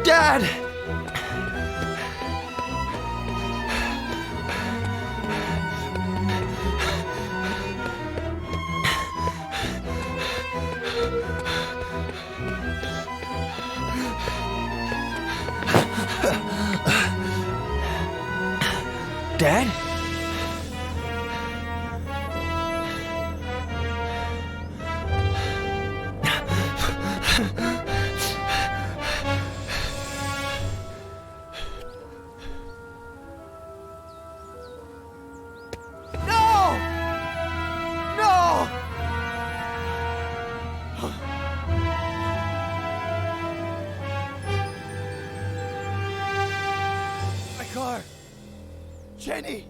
Dad! Dad? Jenny!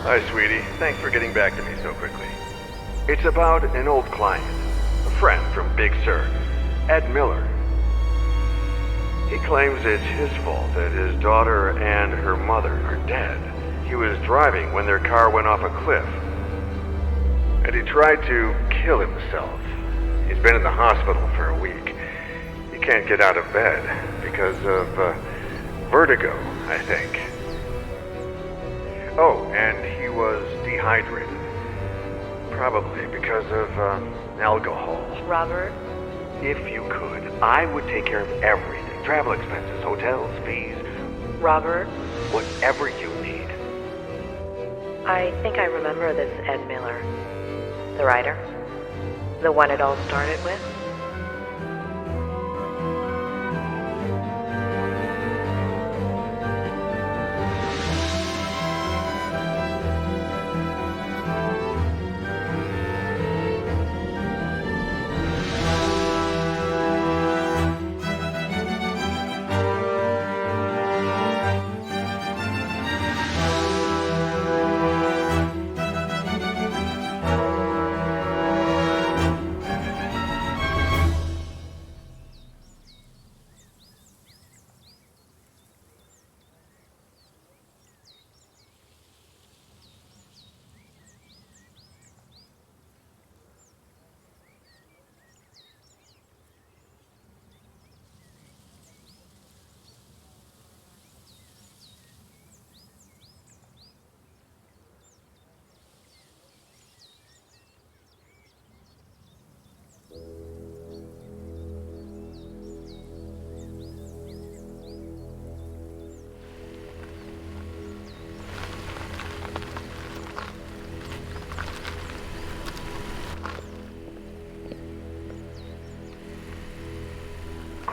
Hi, sweetie. Thanks for getting back to me so quickly. It's about an old client, a friend from Big Sur, Ed Miller. He claims it's his fault that his daughter and her mother are dead. He was driving when their car went off a cliff, and he tried to kill himself. He's been in the hospital for a week. He can't get out of bed because of vertigo, I think. Oh, and he was dehydrated. Probably because of alcohol. Robert? If you could, I would take care of everything. Travel expenses, hotels, fees. Robert? Whatever you need. I think I remember this Ed Miller. The writer? The one it all started with?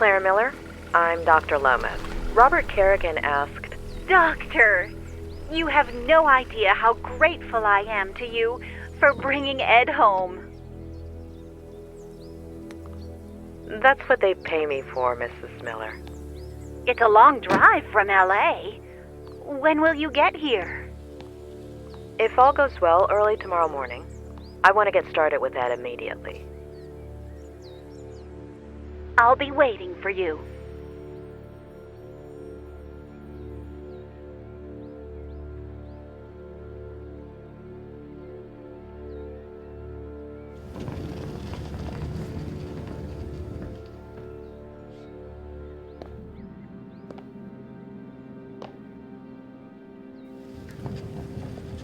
Claire Miller. I'm Dr. Lomas. Robert Kerrigan asked... Doctor, you have no idea how grateful I am to you for bringing Ed home. That's what they pay me for, Mrs. Miller. It's a long drive from L.A. When will you get here? If all goes well, early tomorrow morning. I want to get started with that immediately. I'll be waiting for you.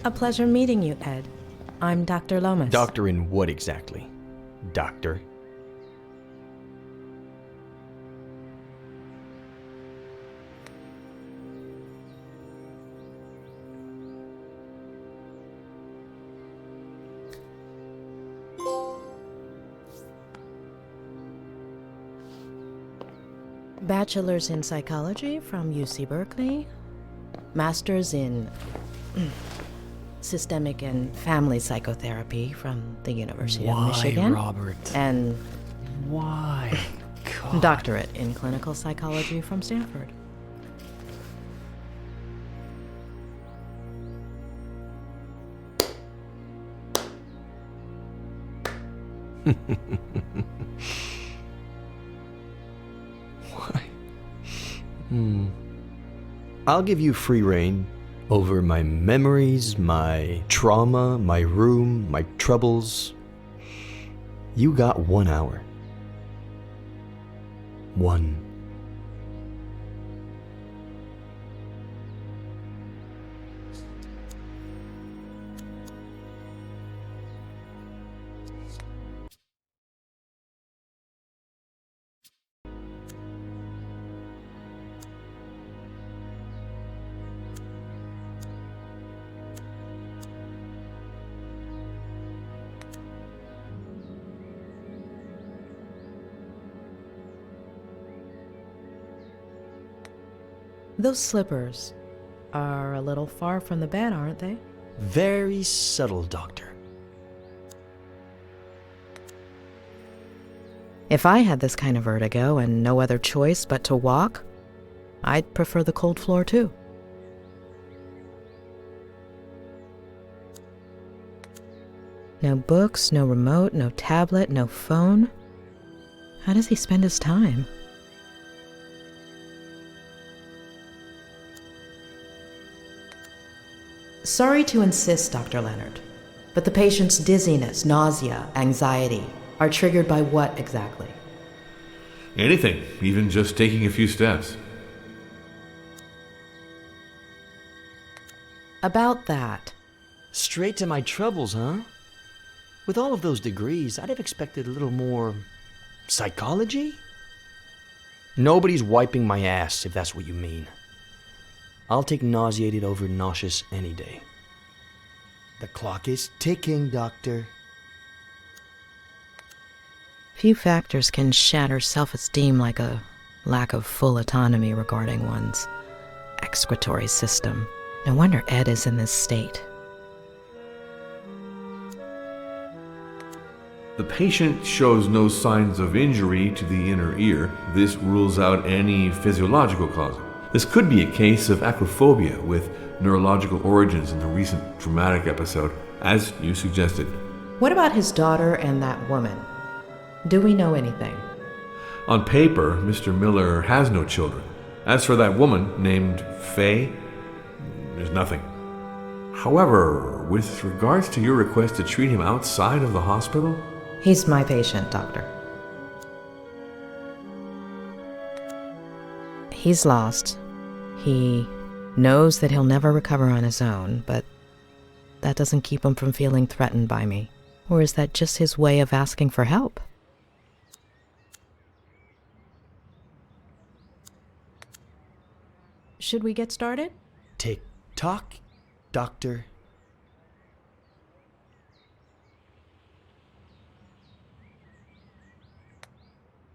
A pleasure meeting you, Ed. I'm Dr. Lomas. Doctor in what exactly? Doctor? Bachelor's in psychology from UC Berkeley. Master's in systemic and family psychotherapy from the University of Michigan. Why, Robert? And Why? God. doctorate in clinical psychology from Stanford. Why? I'll give you free rein over my memories, my trauma, my room, my troubles. You got 1 hour. One. Those slippers are a little far from the bed, aren't they? Very subtle, Doctor. If I had this kind of vertigo and no other choice but to walk, I'd prefer the cold floor too. No books, no remote, no tablet, no phone. How does he spend his time? Sorry to insist, Dr. Leonard, but the patient's dizziness, nausea, anxiety are triggered by what exactly? Anything, even just taking a few steps. About that. Straight to my troubles, huh? With all of those degrees, I'd have expected a little more psychology? Nobody's wiping my ass, if that's what you mean. I'll take nauseated over nauseous any day. The clock is ticking, Doctor. Few factors can shatter self-esteem like a lack of full autonomy regarding one's excretory system. No wonder Ed is in this state. The patient shows no signs of injury to the inner ear. This rules out any physiological cause. This could be a case of acrophobia with neurological origins in the recent traumatic episode, as you suggested. What about his daughter and that woman? Do we know anything? On paper, Mr. Miller has no children. As for that woman named Faye, there's nothing. However, with regards to your request to treat him outside of the hospital... He's my patient, Doctor. He's lost. He knows that he'll never recover on his own, but that doesn't keep him from feeling threatened by me. Or is that just his way of asking for help? Should we get started? Tick-tock, Doctor.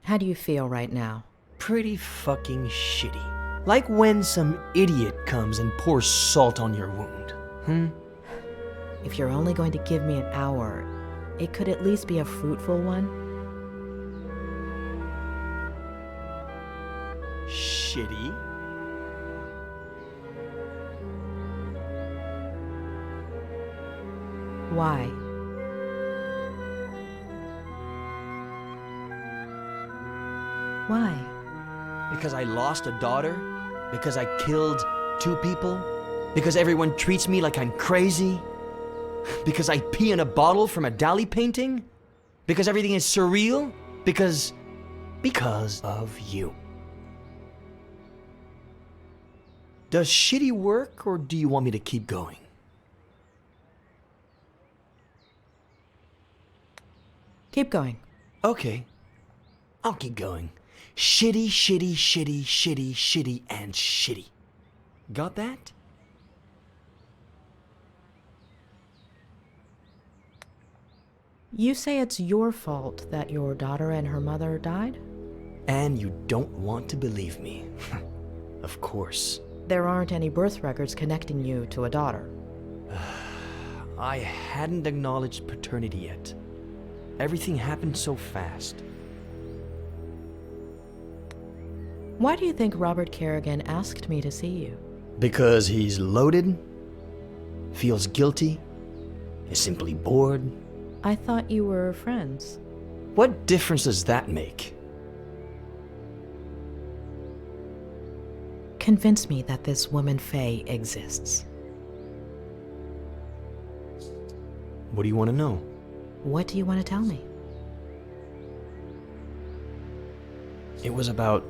How do you feel right now? pretty fucking shitty. Like when some idiot comes and pours salt on your wound. If you're only going to give me an hour, it could at least be a fruitful one. Shitty? Why? Why? Because I lost a daughter? Because I killed 2 people? Because everyone treats me like I'm crazy? Because I pee in a bottle from a Dali painting? Because everything is surreal? Because of you. Does shitty work, or do you want me to keep going? Keep going. Okay. I'll keep going. Shitty, shitty, shitty, shitty, shitty, and shitty. Got that? You say it's your fault that your daughter and her mother died? And you don't want to believe me. Of course. There aren't any birth records connecting you to a daughter. I hadn't acknowledged paternity yet. Everything happened so fast. Why do you think Robert Kerrigan asked me to see you? Because he's loaded, feels guilty, is simply bored. I thought you were friends. What difference does that make? Convince me that this woman Faye exists. What do you want to know? What do you want to tell me? It was about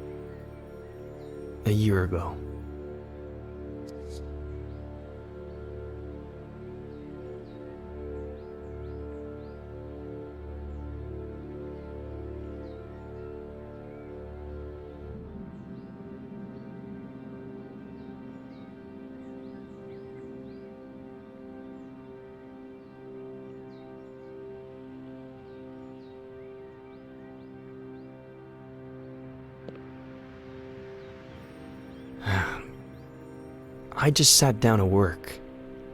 a year ago. I just sat down to work.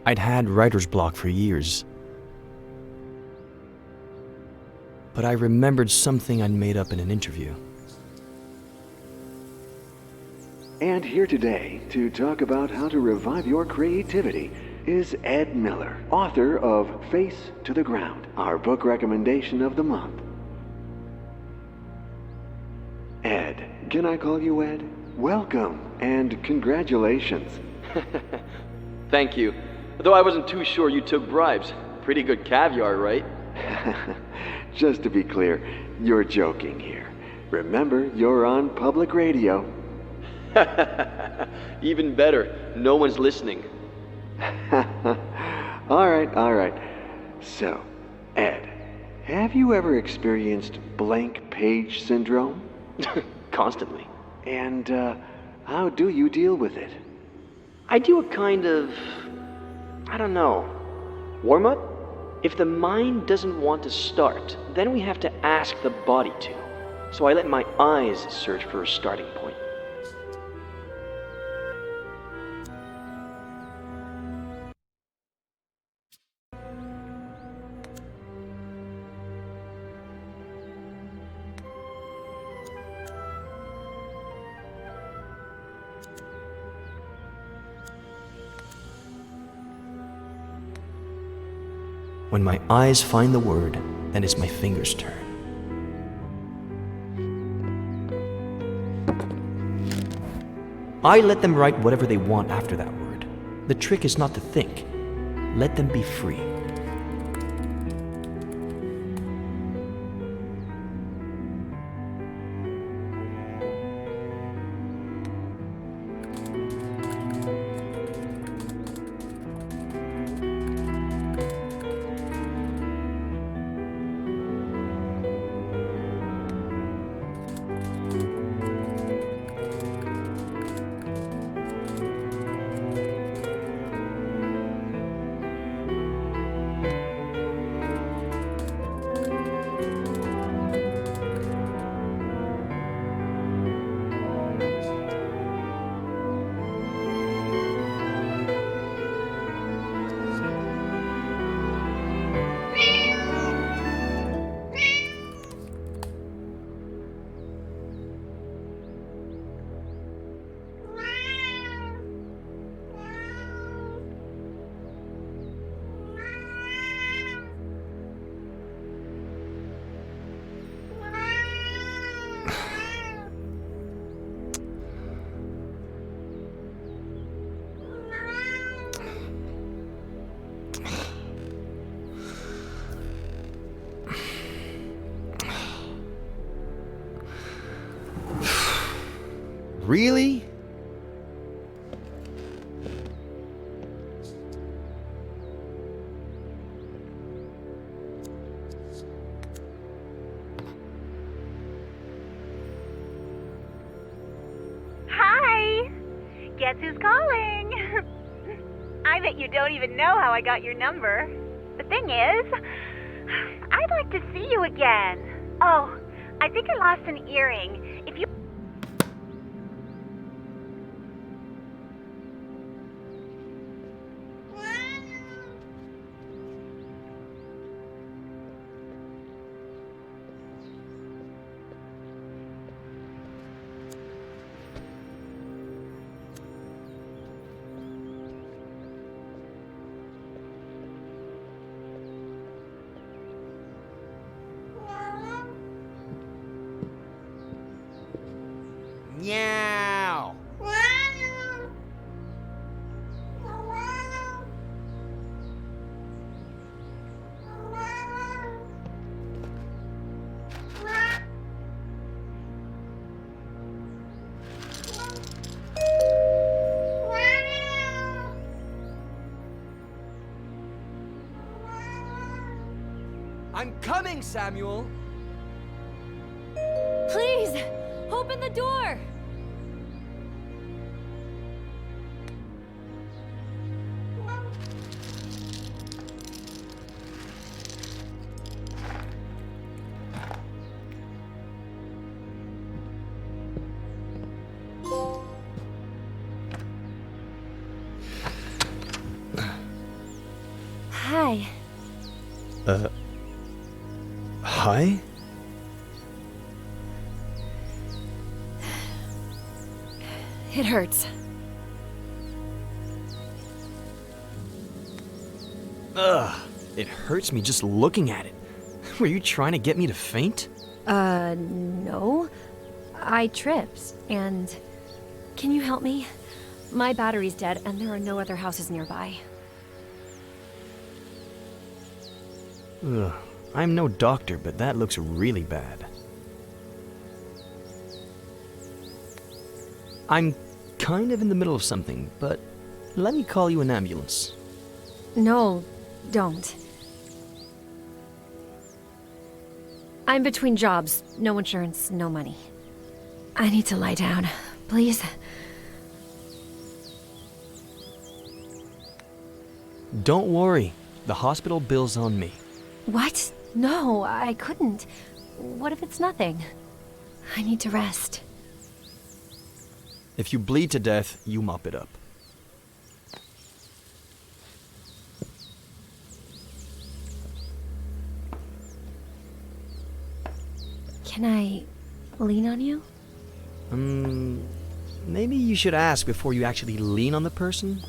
I'd had writer's block for years. But I remembered something I'd made up in an interview. And here today to talk about how to revive your creativity is Ed Miller, author of Face to the Ground, our book recommendation of the month. Ed, can I call you Ed? Welcome and congratulations. Thank you. Though I wasn't too sure you took bribes. Pretty good caviar, right? Just to be clear, you're joking here. Remember, you're on public radio. Even better, no one's listening. All right. So, Ed, have you ever experienced blank page syndrome? Constantly. And how do you deal with it? I do a kind of, I don't know, warm-up? If the mind doesn't want to start, then we have to ask the body to. So I let my eyes search for a starting point. When my eyes find the word, then it's my fingers' turn. I let them write whatever they want after that word. The trick is not to think. Let them be free. Really? Hi! Guess who's calling? I bet you don't even know how I got your number. The thing is, I'd like to see you again. Oh, I think I lost an earring. If you... Meow. I'm coming, Samuel. Please, open the door! Hi. Hi? It hurts. Ugh, it hurts me just looking at it. Were you trying to get me to faint? No. I tripped, and... Can you help me? My battery's dead, and there are no other houses nearby. Ugh, I'm no doctor, but that looks really bad. I'm kind of in the middle of something, but let me call you an ambulance. No, don't. I'm between jobs. No insurance, no money. I need to lie down, please. Don't worry, the hospital bill's on me. What? No, I couldn't. What if it's nothing? I need to rest. If you bleed to death, you mop it up. Can I lean on you? Maybe you should ask before you actually lean on the person?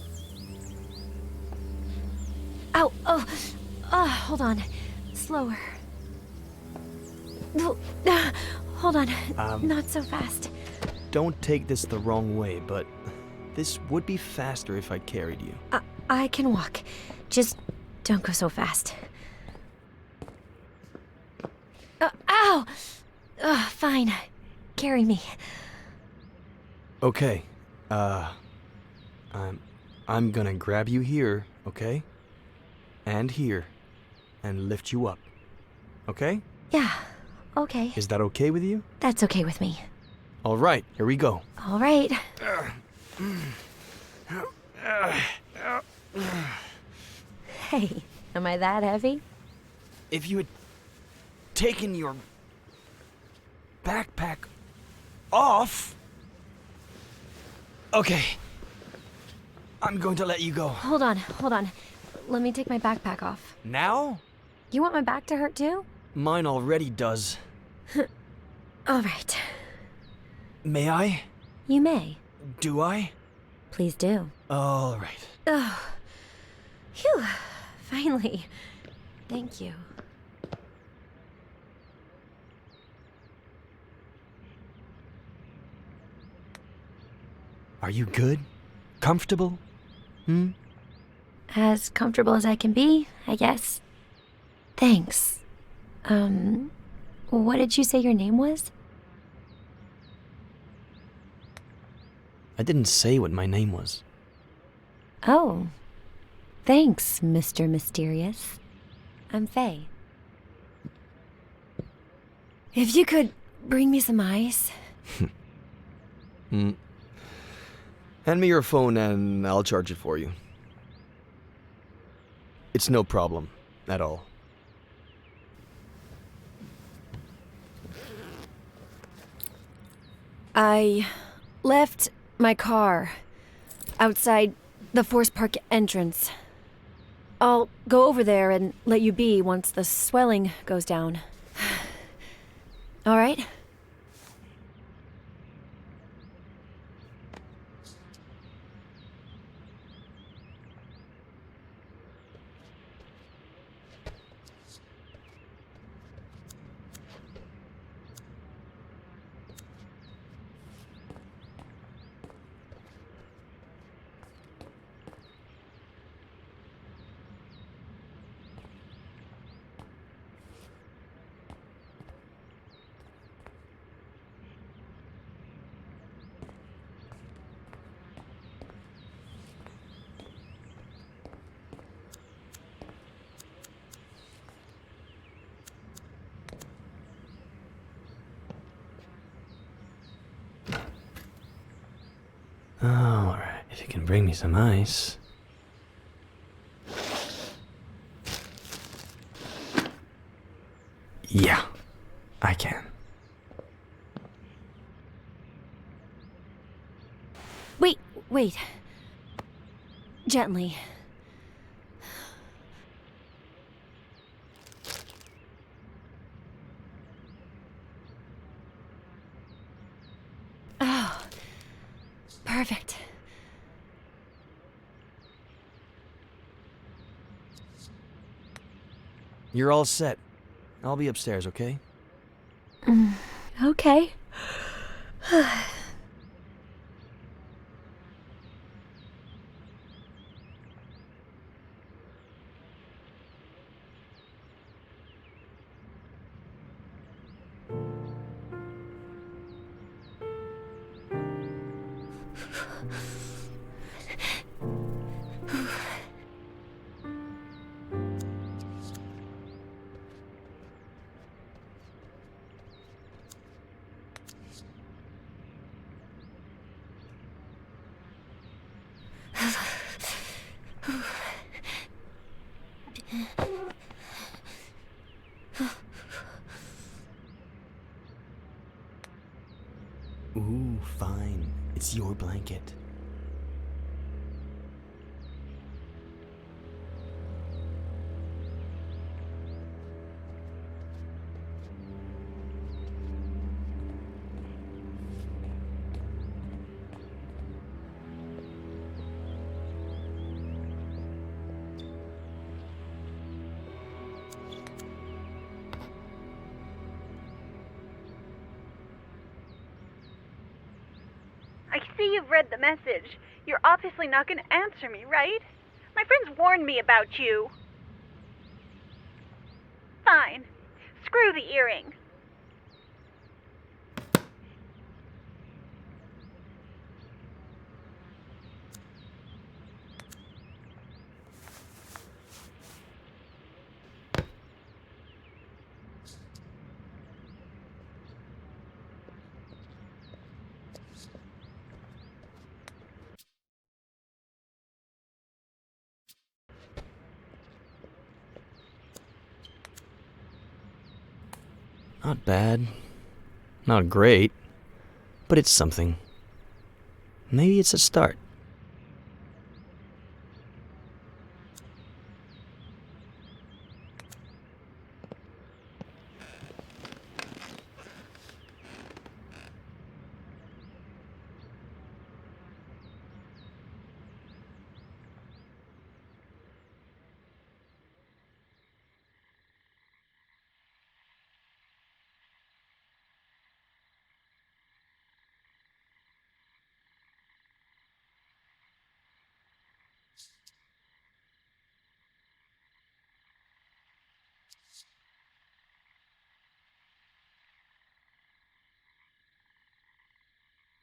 Ow! Oh! Hold on. Slower. Hold on. Not so fast. Don't take this the wrong way, but this would be faster if I carried you. I can walk. Just don't go so fast. Ow! Fine. Carry me. Okay. I'm gonna grab you here, okay? And here. And lift you up. Okay? Yeah. Okay. Is that okay with you? That's okay with me. All right, here we go. All right. Hey, am I that heavy? If you had taken your backpack off... Okay. I'm going to let you go. Hold on. Let me take my backpack off. Now? You want my back to hurt too? Mine already does. All right. May I? You may. Do I? Please do. All right. Oh. Phew. Finally. Thank you. Are you good? Comfortable? As comfortable as I can be, I guess. Thanks. What did you say your name was? I didn't say what my name was. Oh. Thanks, Mr. Mysterious. I'm Faye. If you could bring me some ice. Hand me your phone and I'll charge it for you. It's no problem at all. I left my car outside the Force Park entrance. I'll go over there and let you be once the swelling goes down. All right? Alright, if you can bring me some ice. Yeah, I can. Wait. Gently. Oh, perfect. You're all set. I'll be upstairs, okay? Okay. Ooh, fine. It's your blanket. I see you've read the message. You're obviously not going to answer me, right? My friends warned me about you. Fine. Screw the earring. Not bad. Not great. But it's something. Maybe it's a start.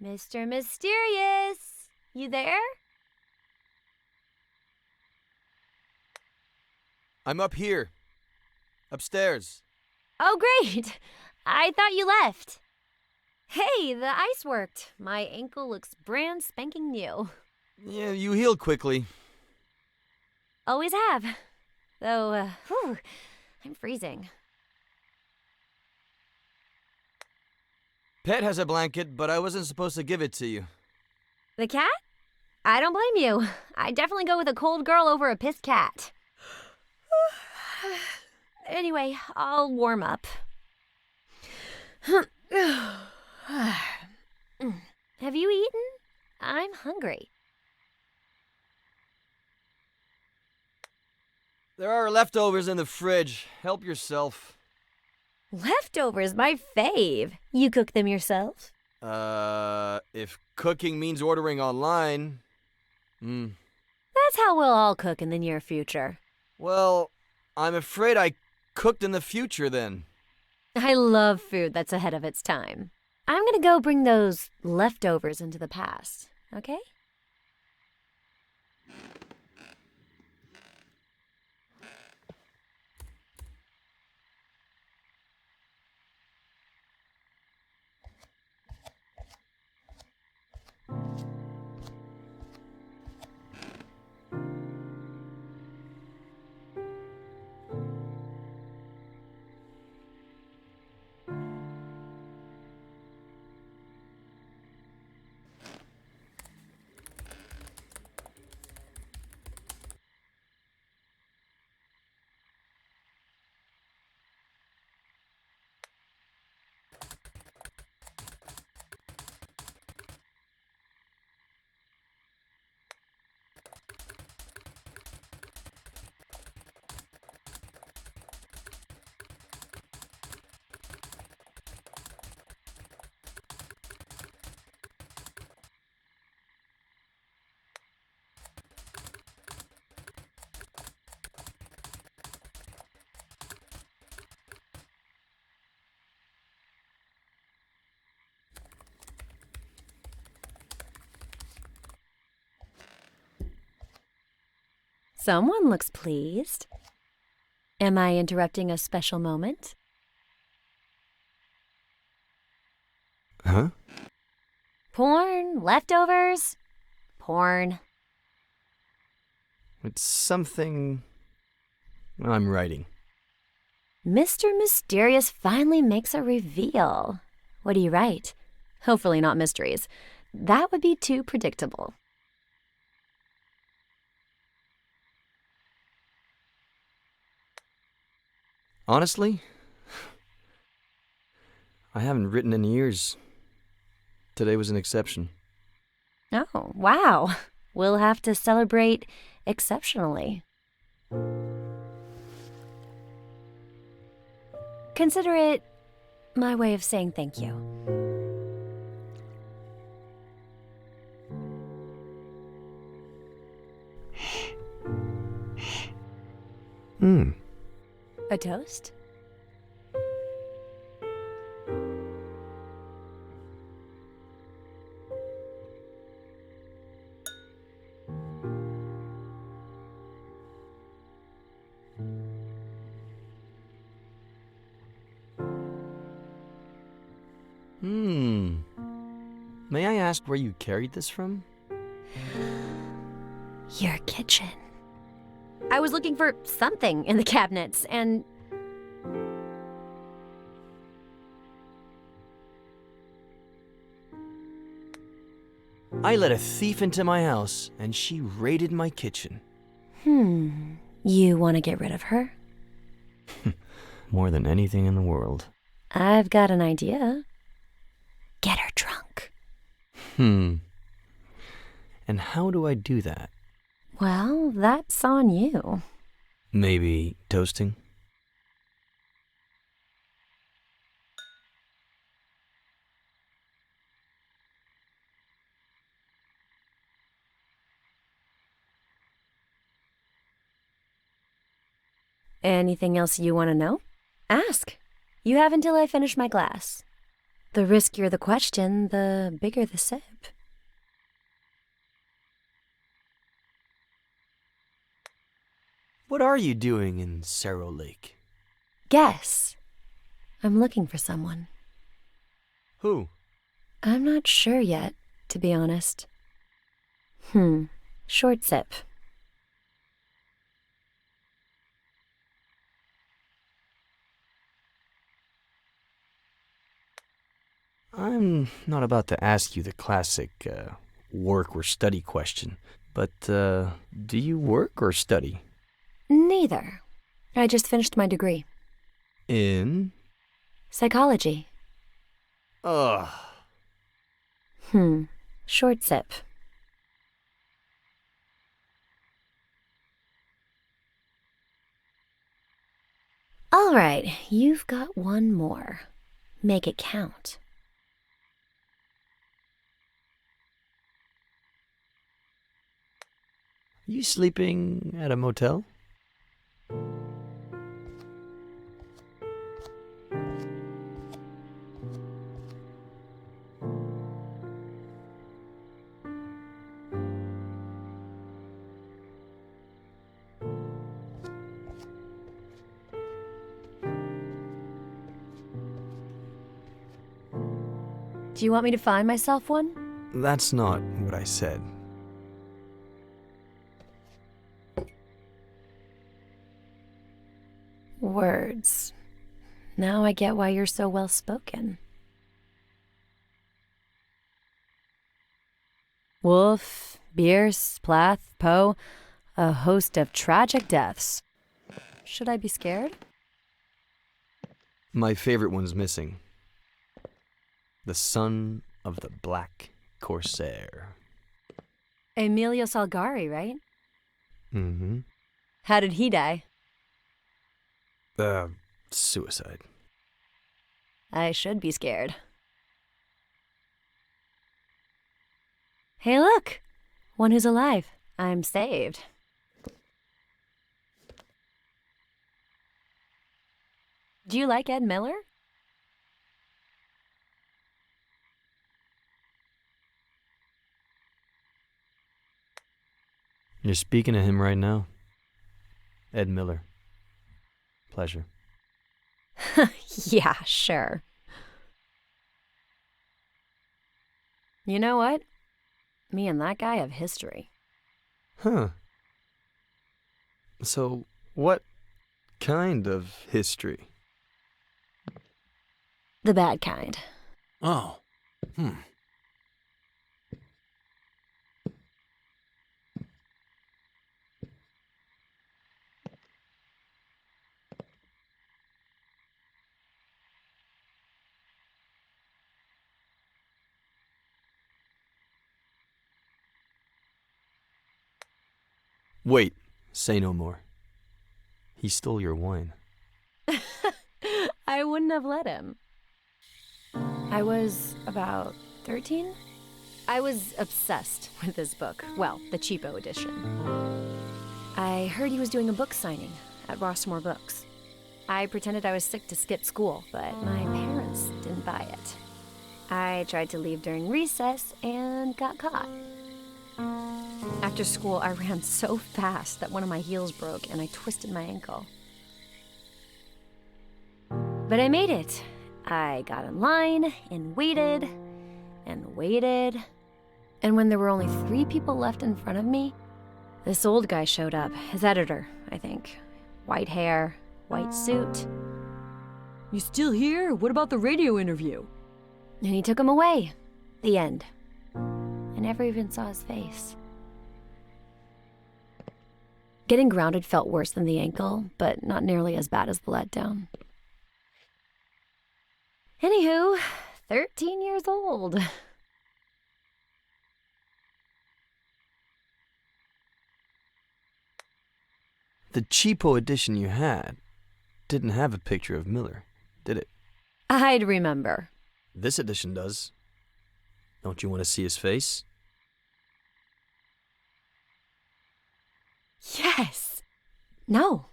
Mr. Mysterious! You there? I'm up here. Upstairs. Oh, great. I thought you left. Hey, the ice worked. My ankle looks brand spanking new. Yeah, you heal quickly. Always have. Though, I'm freezing. Pet has a blanket, but I wasn't supposed to give it to you. The cat? I don't blame you. I'd definitely go with a cold girl over a pissed cat. Anyway, I'll warm up. Have you eaten? I'm hungry. There are leftovers in the fridge. Help yourself. Leftovers, my fave. You cook them yourself? If cooking means ordering online... That's how we'll all cook in the near future. Well, I'm afraid I cooked in the future then. I love food that's ahead of its time. I'm gonna go bring those leftovers into the past, okay? Someone looks pleased. Am I interrupting a special moment? Huh? Porn, leftovers, porn. It's something I'm writing. Mr. Mysterious finally makes a reveal. What do you write? Hopefully not mysteries. That would be too predictable. Honestly, I haven't written in years. Today was an exception. Oh, wow. We'll have to celebrate exceptionally. Consider it my way of saying thank you. A toast? May I ask where you carried this from? Your kitchen. I was looking for something in the cabinets, and... I let a thief into my house, and she raided my kitchen. You want to get rid of her? More than anything in the world. I've got an idea. Get her drunk. And how do I do that? Well, that's on you. Maybe toasting? Anything else you want to know? Ask. You have until I finish my glass. The riskier the question, the bigger the sip. What are you doing in Cerro Lake? Guess. I'm looking for someone. Who? I'm not sure yet, to be honest. Short sip. I'm not about to ask you the classic work or study question, but do you work or study? Neither. I just finished my degree. In? Psychology. Ugh. Short sip. All right, you've got one more. Make it count. You sleeping at a motel? Do you want me to find myself one? That's not what I said. Words. Now I get why you're so well spoken. Wolf, Bierce, Plath, Poe, a host of tragic deaths. Should I be scared? My favorite one's missing. The son of the Black Corsair. Emilio Salgari, right? Mm-hmm. How did he die? Suicide. I should be scared. Hey, look! One who's alive. I'm saved. Do you like Ed Miller? You're speaking to him right now. Ed Miller. Pleasure. Yeah, sure. You know what? Me and that guy have history. Huh. So, what kind of history? The bad kind. Oh. Wait, say no more. He stole your wine. I wouldn't have let him. I was about 13? I was obsessed with this book. Well, the cheapo edition. I heard he was doing a book signing at Rossmore Books. I pretended I was sick to skip school, but my parents didn't buy it. I tried to leave during recess and got caught. After school, I ran so fast that one of my heels broke and I twisted my ankle. But I made it. I got in line and waited and waited. And when there were only 3 people left in front of me, this old guy showed up. His editor, I think. White hair, white suit. "You still here? What about the radio interview?" And he took him away. The end. I never even saw his face. Getting grounded felt worse than the ankle, but not nearly as bad as the letdown. Anywho, 13 years old. The cheapo edition you had didn't have a picture of Miller, did it? I'd remember. This edition does. Don't you want to see his face? Yes. No.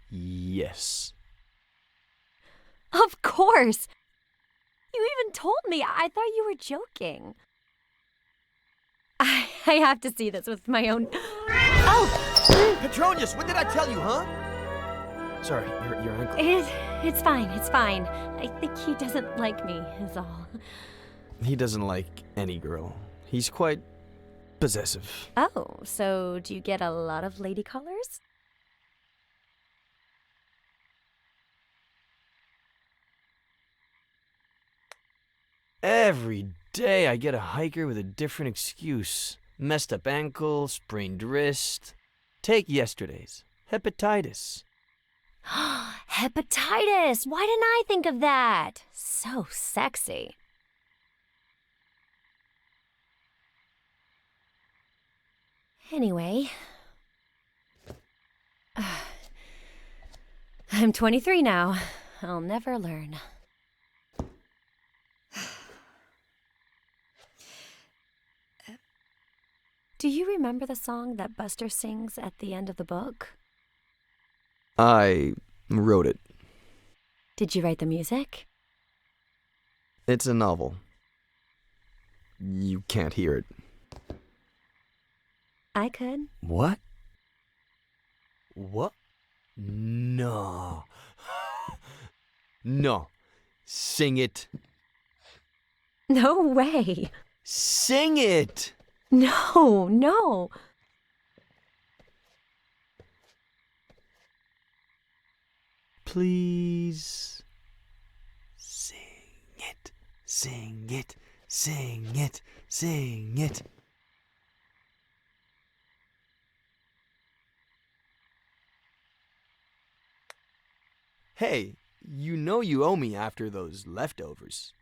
Yes. Of course. You even told me. I thought you were joking. I have to see this with my own... Oh! Petronius, what did I tell you, huh? Sorry, your ankle. It's fine, it's fine. I think he doesn't like me, is all. He doesn't like any girl. He's quite possessive. Oh, so do you get a lot of lady callers? Every day I get a hiker with a different excuse. Messed up ankle, sprained wrist. Take yesterday's. Hepatitis. Hepatitis! Why didn't I think of that? So sexy. Anyway. I'm 23 now. I'll never learn. Do you remember the song that Buster sings at the end of the book? I wrote it. Did you write the music? It's a novel. You can't hear it. I could. What? What? No. No. Sing it. No way. Sing it! No, no. Please. Sing it. Sing it. Sing it. Sing it. Hey, you know you owe me after those leftovers.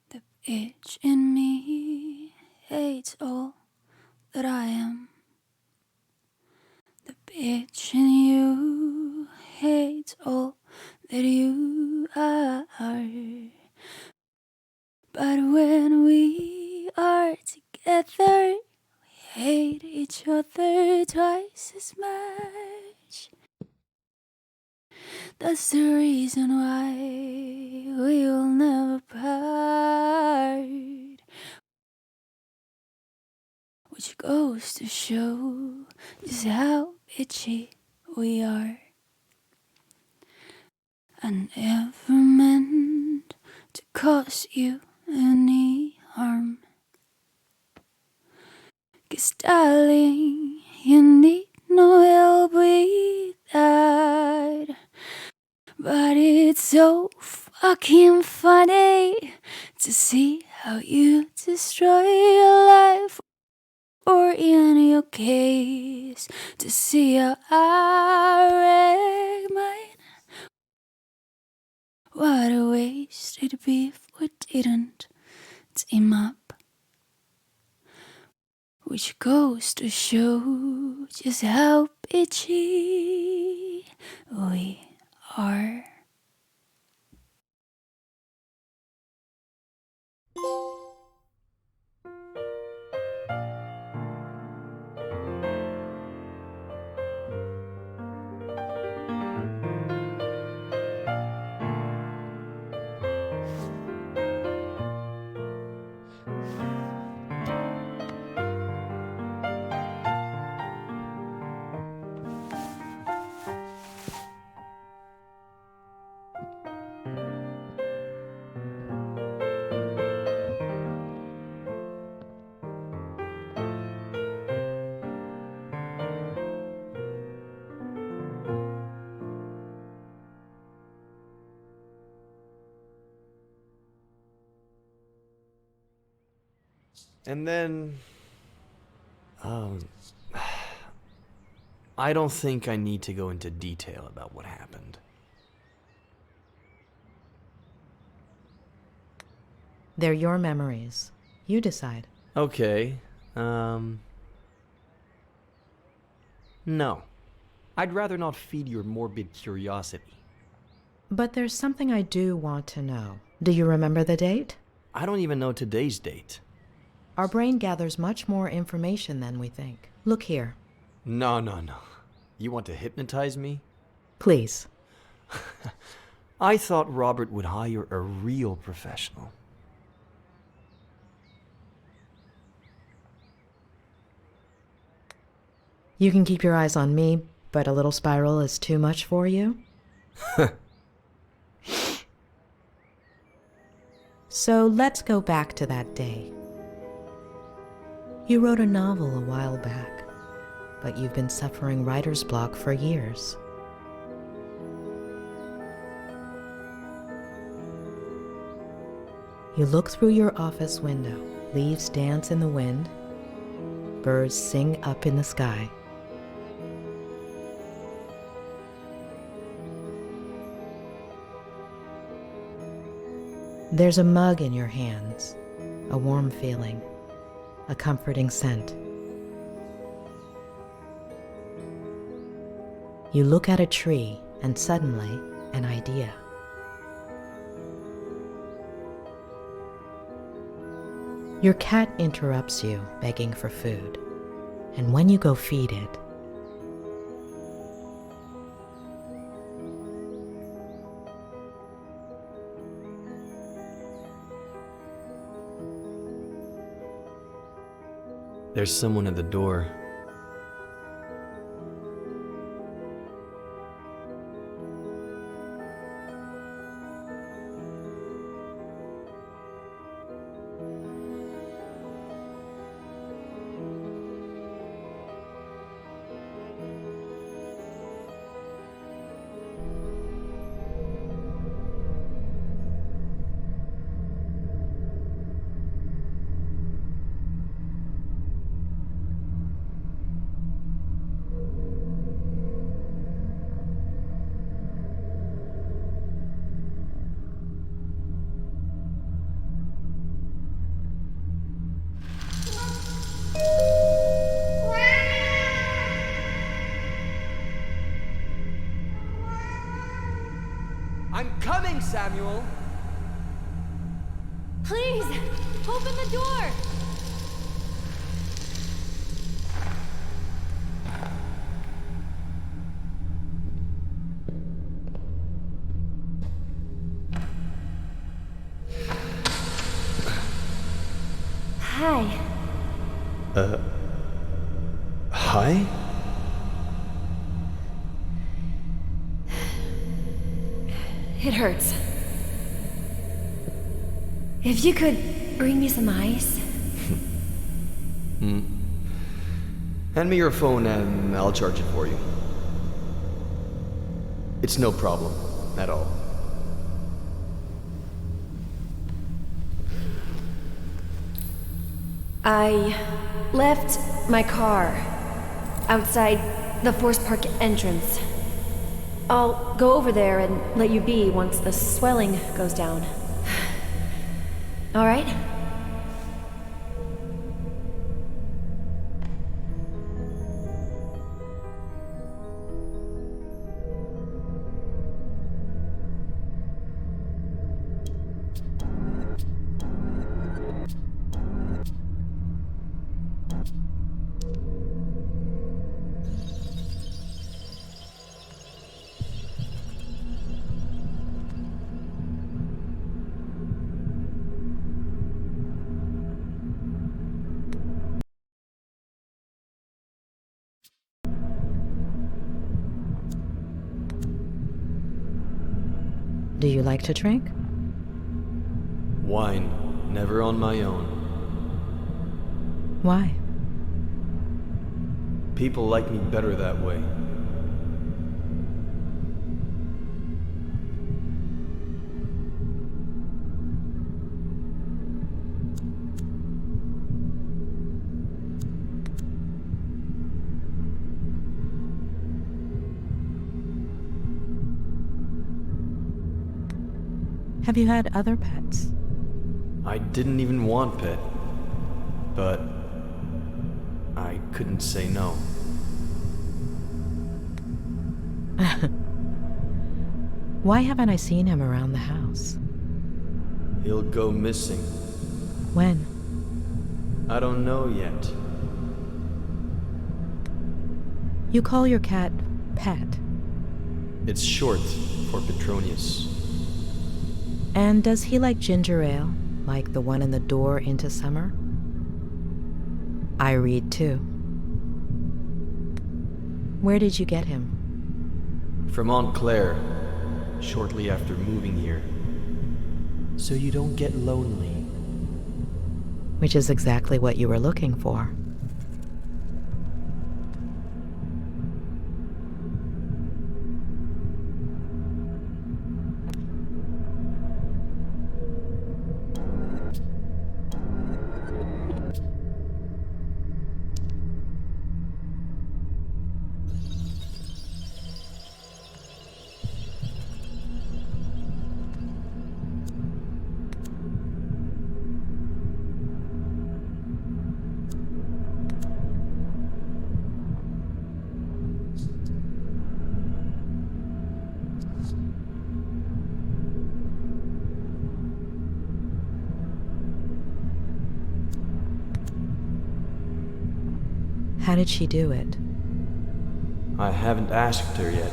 The itch in me hates all that I am. The bitch in you hates all that you are. But when we are together, we hate each other twice as much. That's the reason why we will never part. Which goes to show just how bitchy we are. I never meant to cause you any harm. 'Cause darling, you need no help with that. But it's so fucking funny to see how you destroy your life. Or in your case, to see how I wreck mine. What a waste it'd be if we didn't team up. Which goes to show just how bitchy we are. And then... I don't think I need to go into detail about what happened. They're your memories. You decide. Okay, no. I'd rather not feed your morbid curiosity. But there's something I do want to know. Do you remember the date? I don't even know today's date. Our brain gathers much more information than we think. Look here. No. You want to hypnotize me? Please. I thought Robert would hire a real professional. You can keep your eyes on me, but a little spiral is too much for you? So let's go back to that day. You wrote a novel a while back, but you've been suffering writer's block for years. You look through your office window. Leaves dance in the wind. Birds sing up in the sky. There's a mug in your hands, a warm feeling, a comforting scent. You look at a tree, and suddenly, an idea. Your cat interrupts you, begging for food, and when you go feed it, there's someone at the door. I'm coming, Samuel! Please, open the door! Hi. Hi? It hurts. If you could bring me some ice. Hand me your phone and I'll charge it for you. It's no problem at all. I left my car outside the Forest Park entrance. I'll go over there and let you be once the swelling goes down. All right? Do you like to drink? Wine, never on my own. Why? People like me better that way. Have you had other pets? I didn't even want Pet, but I couldn't say no. Why haven't I seen him around the house? He'll go missing. When? I don't know yet. You call your cat Pet. It's short for Petronius. And does he like ginger ale, like the one in the door into summer? I read too. Where did you get him? From Aunt Claire, shortly after moving here. So you don't get lonely. Which is exactly what you were looking for. How did she do it? I haven't asked her yet.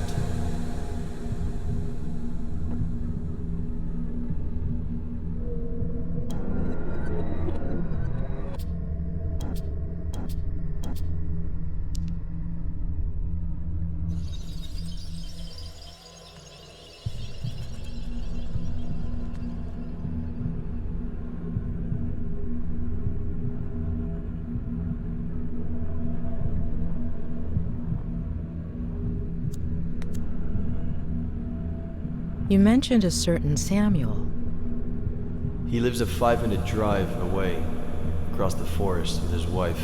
You mentioned a certain Samuel. He lives a 5-minute drive away, across the forest with his wife.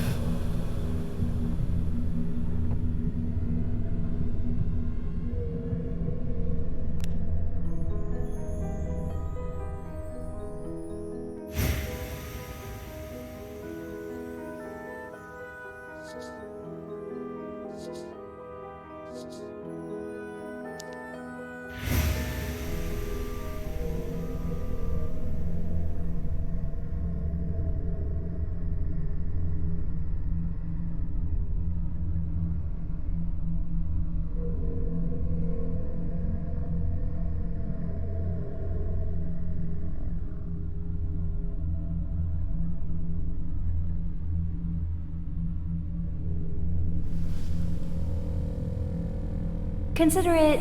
Consider it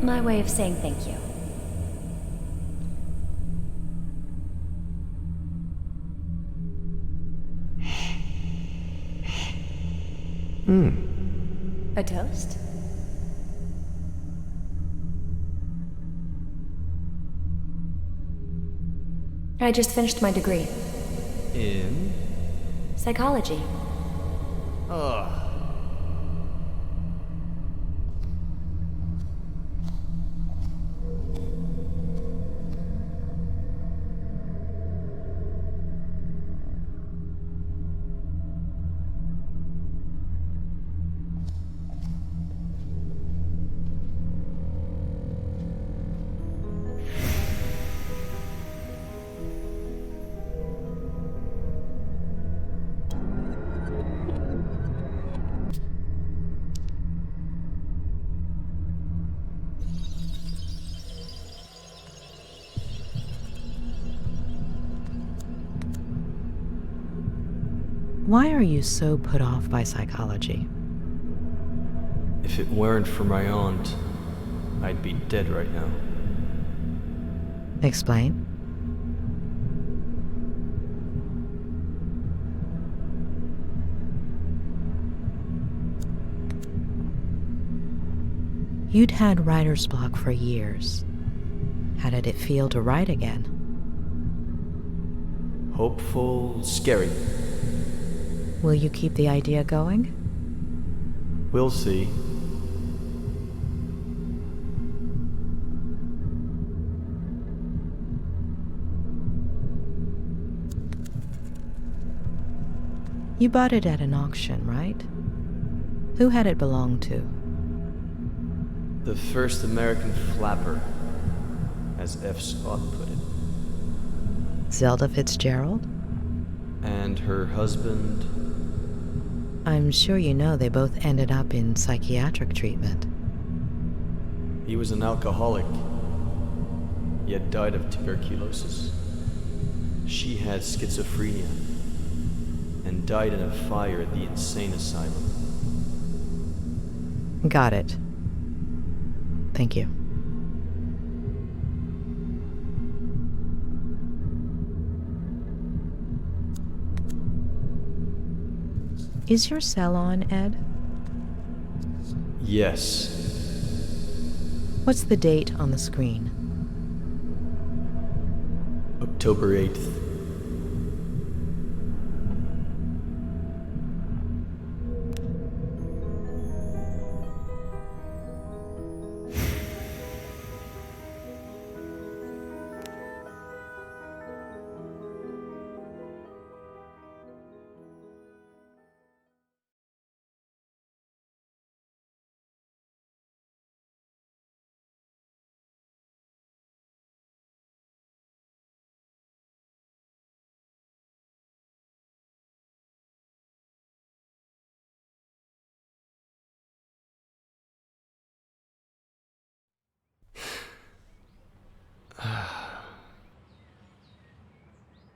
my way of saying thank you. A toast? I just finished my degree. In? Psychology. Ugh. Why are you so put off by psychology? If it weren't for my aunt, I'd be dead right now. Explain. You'd had writer's block for years. How did it feel to write again? Hopeful, scary. Will you keep the idea going? We'll see. You bought it at an auction, right? Who had it belong to? The first American flapper, as F. Scott put it. Zelda Fitzgerald? And her husband... I'm sure you know they both ended up in psychiatric treatment. He was an alcoholic. He had died of tuberculosis. She had schizophrenia and died in a fire at the insane asylum. Got it. Thank you. Is your cell on, Ed? Yes. What's the date on the screen? October 8th.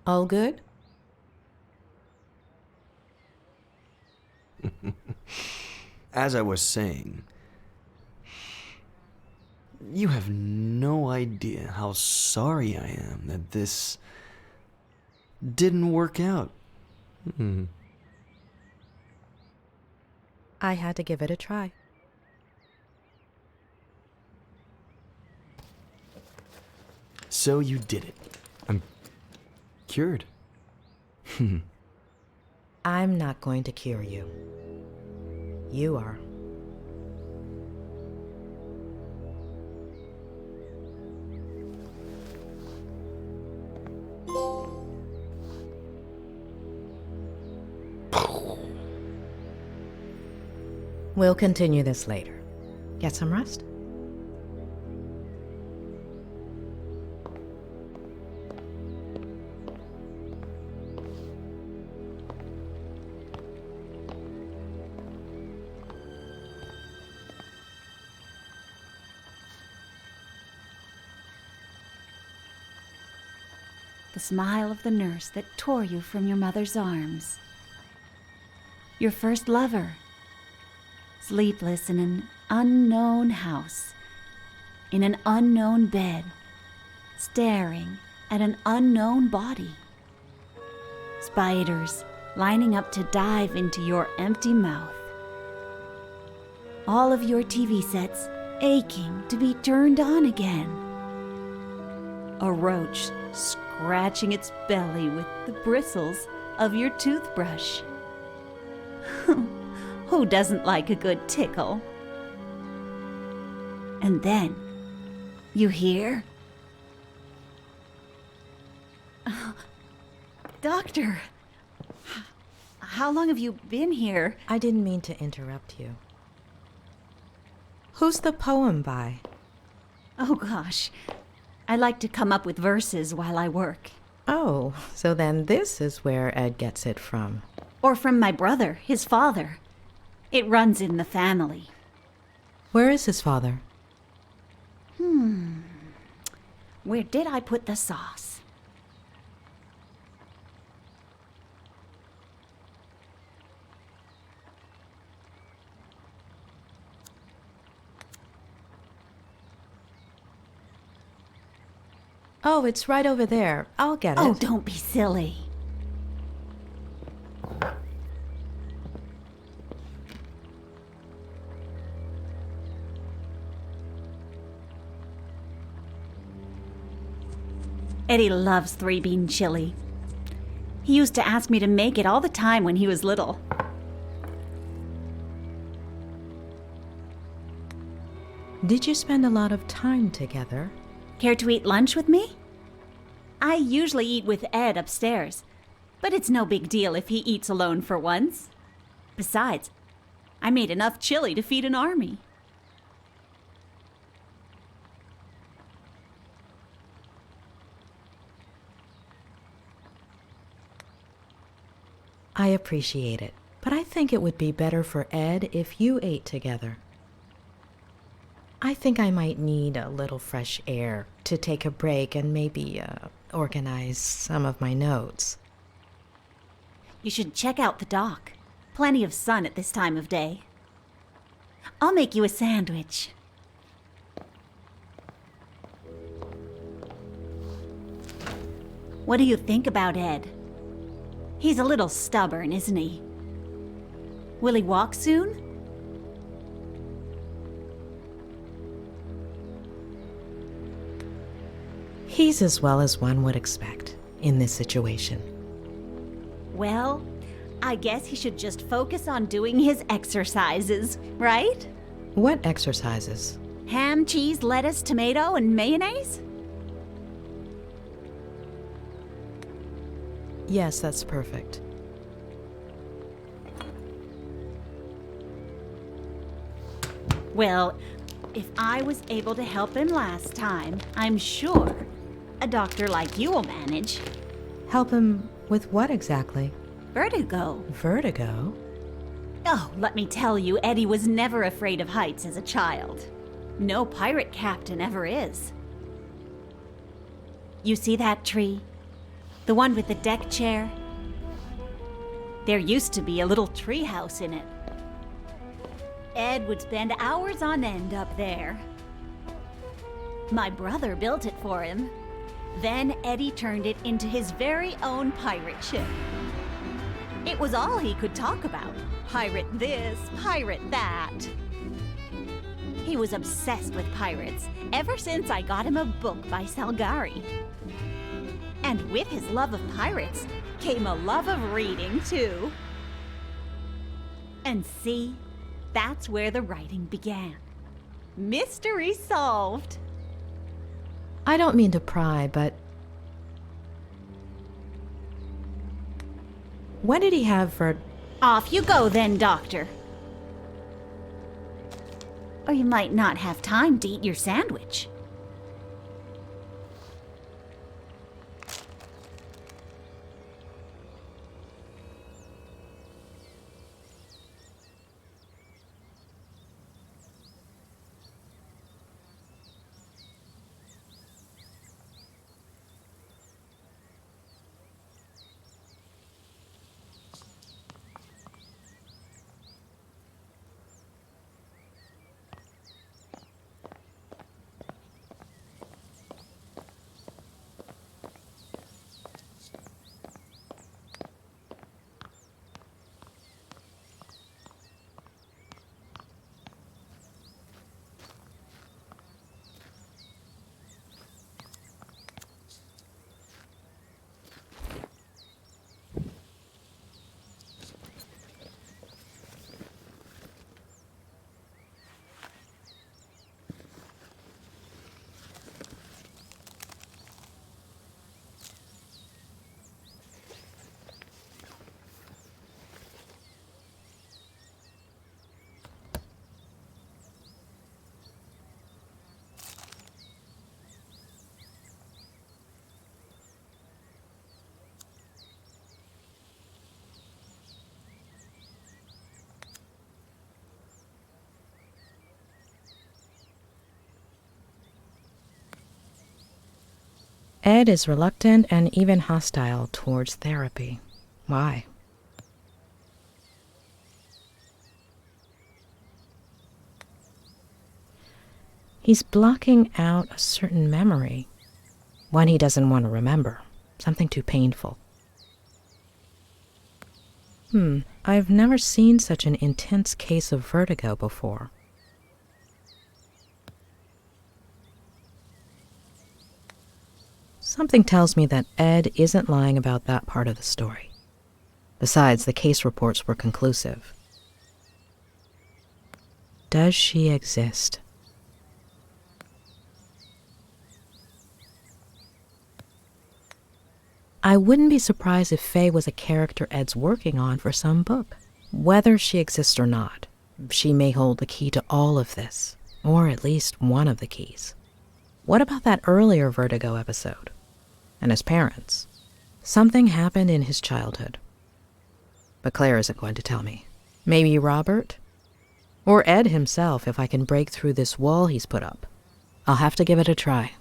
All good? As I was saying, you have no idea how sorry I am that this didn't work out. I had to give it a try. So you did it. I'm cured. I'm not going to cure you. You are. We'll continue this later. Get some rest? The smile of the nurse that tore you from your mother's arms. Your first lover, sleepless in an unknown house, in an unknown bed, staring at an unknown body. Spiders lining up to dive into your empty mouth. All of your TV sets aching to be turned on again. A roach scratching its belly with the bristles of your toothbrush. Who doesn't like a good tickle? And then, you hear? Doctor, how long have you been here? I didn't mean to interrupt you. Who's the poem by? Oh gosh, I like to come up with verses while I work. Oh, so then this is where Ed gets it from. Or from my brother, his father. It runs in the family. Where is his father? Where did I put the sauce? Oh, it's right over there. I'll get it. Oh, don't be silly. Eddie loves three-bean chili. He used to ask me to make it all the time when he was little. Did you spend a lot of time together? Care to eat lunch with me? I usually eat with Ed upstairs, but it's no big deal if he eats alone for once. Besides, I made enough chili to feed an army. I appreciate it, but I think it would be better for Ed if you ate together. I think I might need a little fresh air to take a break and maybe organize some of my notes. You should check out the dock. Plenty of sun at this time of day. I'll make you a sandwich. What do you think about Ed? He's a little stubborn, isn't he? Will he walk soon? He's as well as one would expect in this situation. Well, I guess he should just focus on doing his exercises, right? What exercises? Ham, cheese, lettuce, tomato, and mayonnaise? Yes, that's perfect. Well, if I was able to help him last time, I'm sure a doctor like you will manage. Help him with what exactly? Vertigo. Vertigo? Oh, let me tell you, Eddie was never afraid of heights as a child. No pirate captain ever is. You see that tree? The one with the deck chair? There used to be a little tree house in it. Ed would spend hours on end up there. My brother built it for him. Then Eddie turned it into his very own pirate ship. It was all he could talk about. Pirate this, pirate that. He was obsessed with pirates ever since I got him a book by Salgari. And with his love of pirates came a love of reading, too. And see, that's where the writing began. Mystery solved. I don't mean to pry, but when did he have Off you go then, Doctor. Or you might not have time to eat your sandwich. Ed is reluctant and even hostile towards therapy. Why? He's blocking out a certain memory, one he doesn't want to remember, something too painful. I've never seen such an intense case of vertigo before. Something tells me that Ed isn't lying about that part of the story. Besides, the case reports were conclusive. Does she exist? I wouldn't be surprised if Faye was a character Ed's working on for some book. Whether she exists or not, she may hold the key to all of this, or at least one of the keys. What about that earlier Vertigo episode? And his parents? Something happened in his childhood. But Claire isn't going to tell me. Maybe Robert? Or Ed himself, if I can break through this wall he's put up. I'll have to give it a try.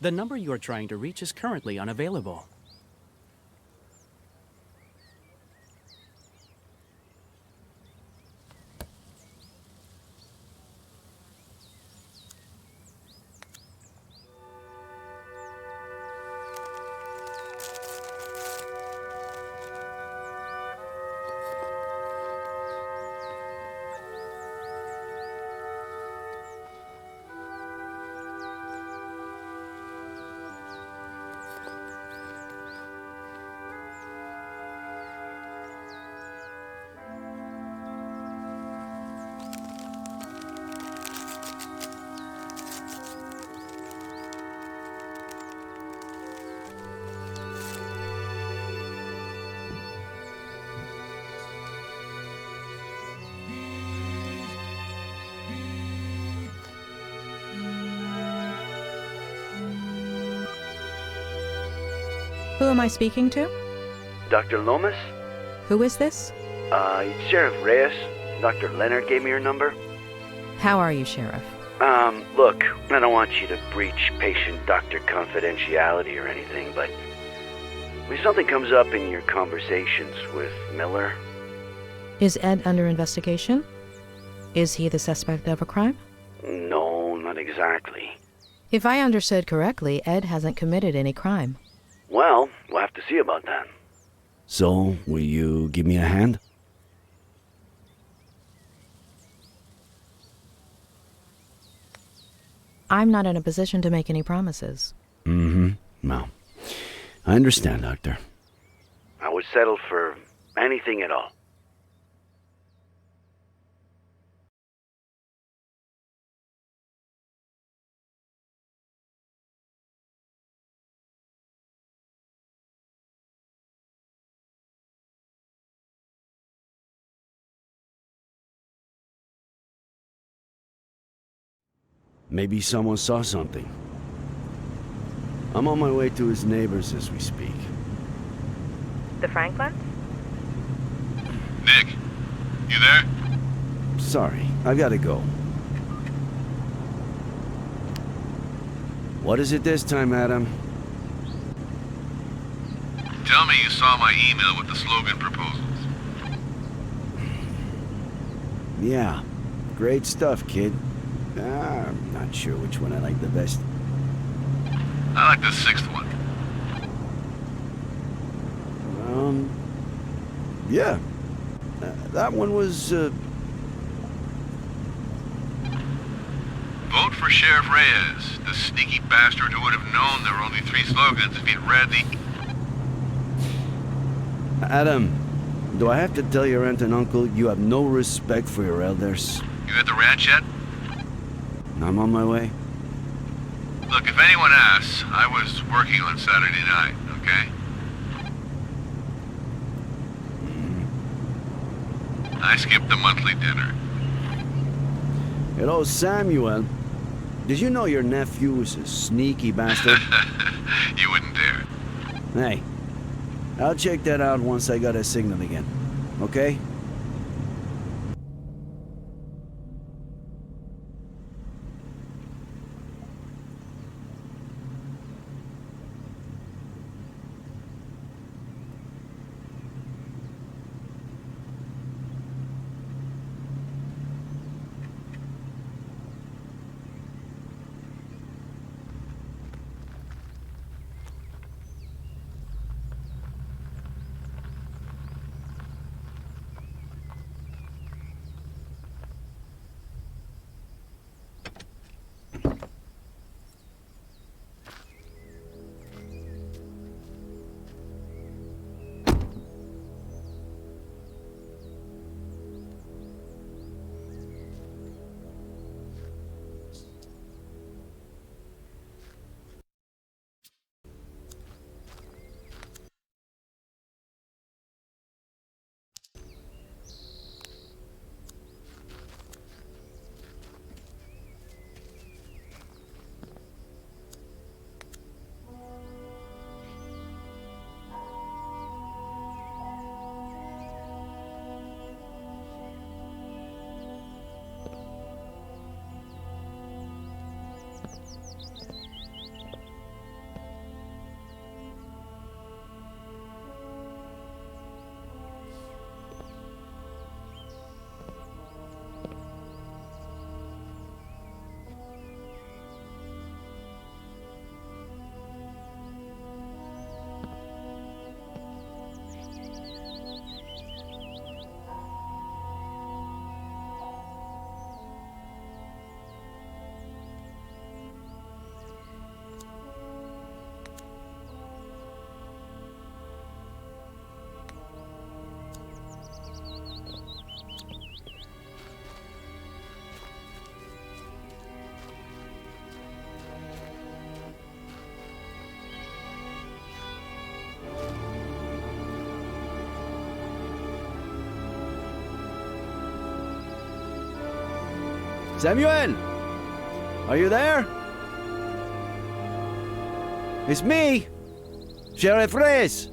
The number you are trying to reach is currently unavailable. Who am I speaking to? Dr. Lomas? Who is this? It's Sheriff Reyes. Dr. Leonard gave me your number. How are you, Sheriff? Look, I don't want you to breach patient-doctor confidentiality or anything, but if something comes up in your conversations with Miller... Is Ed under investigation? Is he the suspect of a crime? No, not exactly. If I understood correctly, Ed hasn't committed any crime. Well, we'll have to see about that. So, will you give me a hand? I'm not in a position to make any promises. Well, I understand, Doctor. I would settle for anything at all. Maybe someone saw something. I'm on my way to his neighbors as we speak. The Franklins? Nick, you there? Sorry, I gotta go. What is it this time, Adam? Tell me you saw my email with the slogan proposals. Yeah, great stuff, kid. I'm not sure which one I like the best. I like the sixth one. Yeah. That one was, Vote for Sheriff Reyes, the sneaky bastard who would have known there were only 3 slogans if he'd read the... Adam, do I have to tell your aunt and uncle you have no respect for your elders? You at the ranch yet? I'm on my way. Look, if anyone asks, I was working on Saturday night, okay? I skipped the monthly dinner. Hello, Samuel. Did you know your nephew was a sneaky bastard? You wouldn't dare. Hey, I'll check that out once I got a signal again. Okay? Samuel! Are you there? It's me! Sheriff Reyes!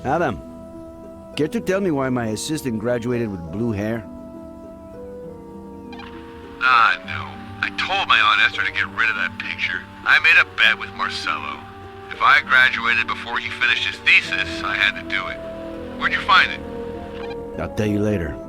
Adam, care to tell me why my assistant graduated with blue hair? No. I told my Aunt Esther to get rid of that picture. I made a bet with Marcello. If I graduated before he finished his thesis, I had to do it. Where'd you find it? I'll tell you later.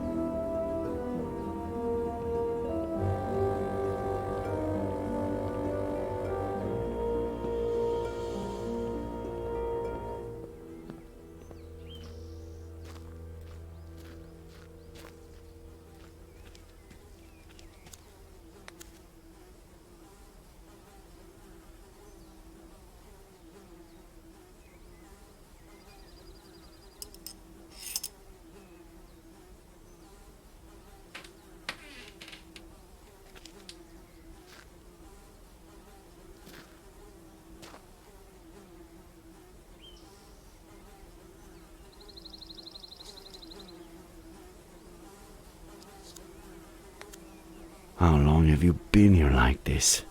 How long have you been here like this?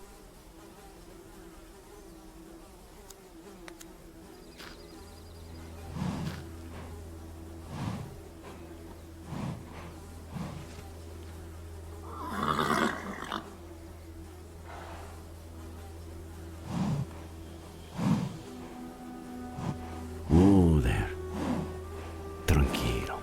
There. Tranquilo.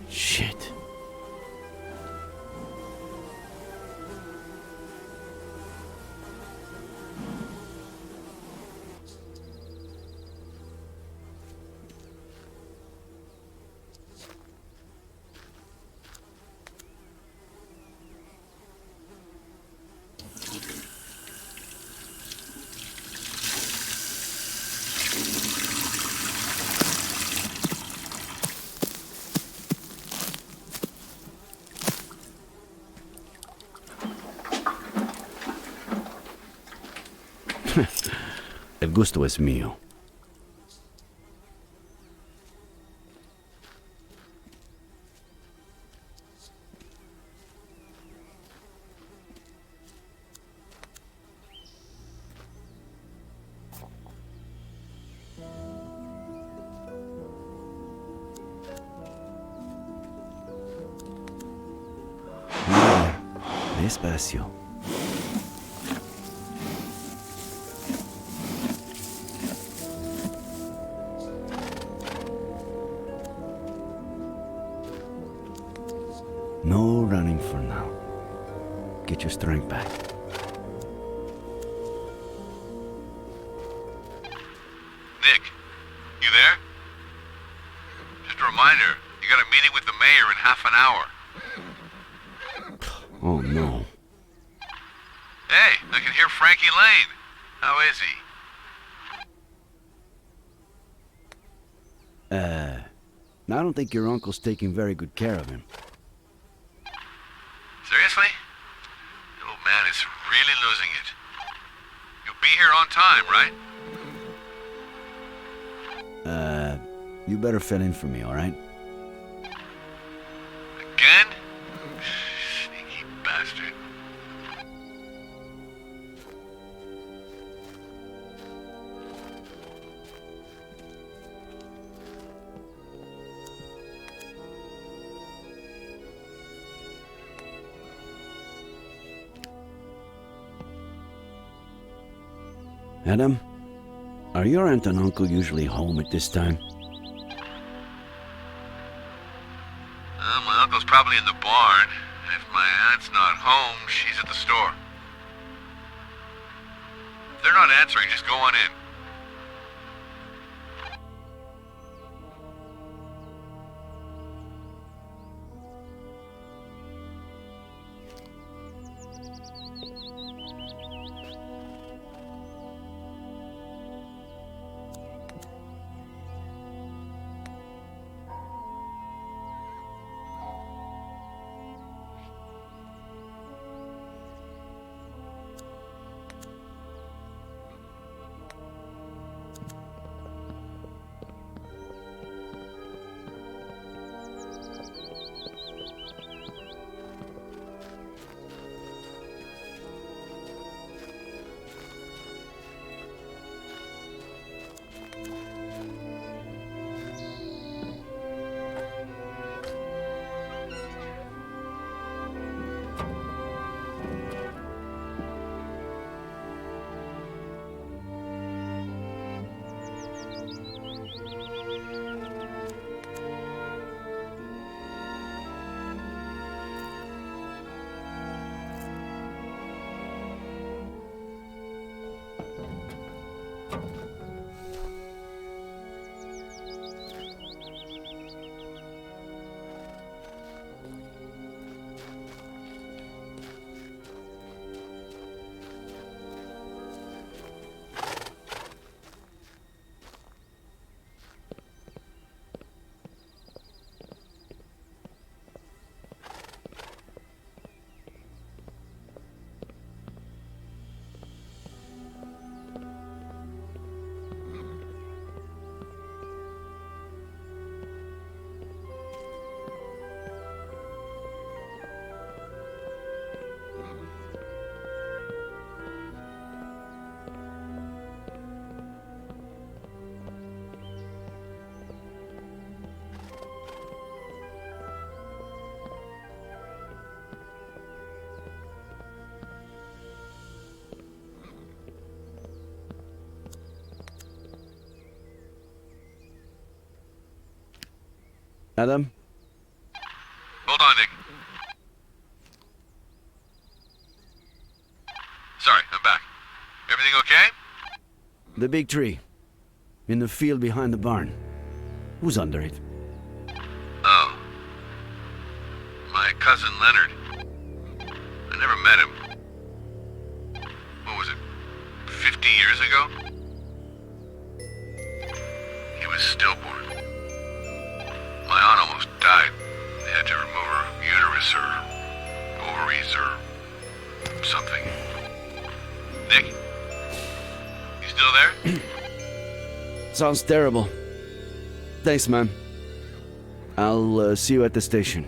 Shit. El gusto es mío. Despacio. No running for now. Get your strength back. Nick, you there? Just a reminder, you got a meeting with the mayor in half an hour. Oh no. Hey, I can hear Frankie Lane. How is he? I don't think your uncle's taking very good care of him. Seriously? The old man is really losing it. You'll be here on time, right? You better fill in for me, all right? Again? Sneaky bastard. Adam, are your aunt and uncle usually home at this time? My uncle's probably in the barn. If my aunt's not home, she's at the store. If they're not answering, just go on in. Adam? Hold on, Nick. Sorry, I'm back. Everything okay? The big tree. In the field behind the barn. Who's under it? Oh. My cousin Leonard. I never met him. What was it? 50 years ago? He was stillborn. My aunt almost died. They had to remove her uterus or ovaries or something. Nick? You still there? Sounds terrible. Thanks, man. I'll see you at the station.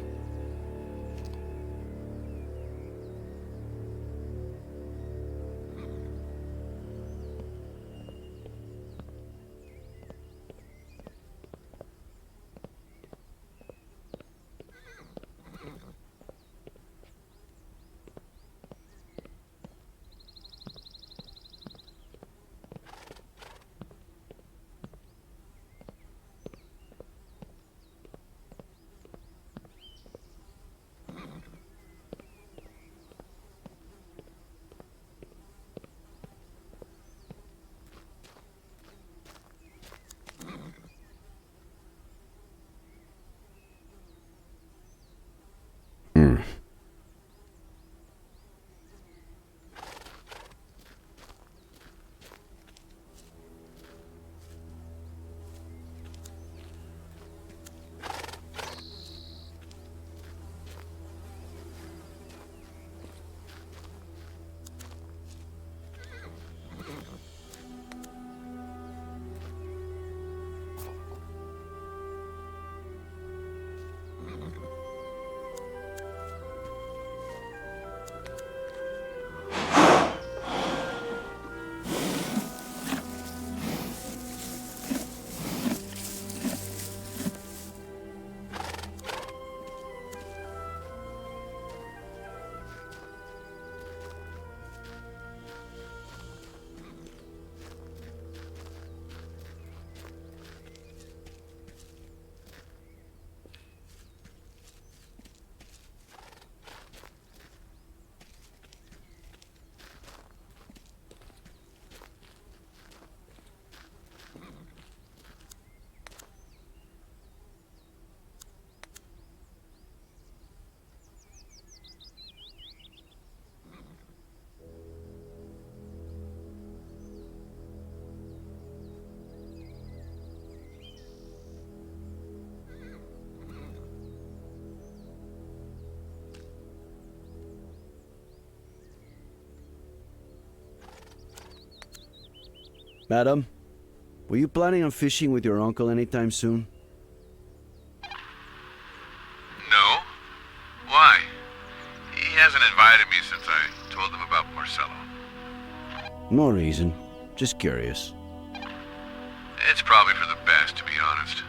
Madam, were you planning on fishing with your uncle anytime soon? No. Why? He hasn't invited me since I told him about Marcelo. No reason. Just curious. It's probably for the best, to be honest.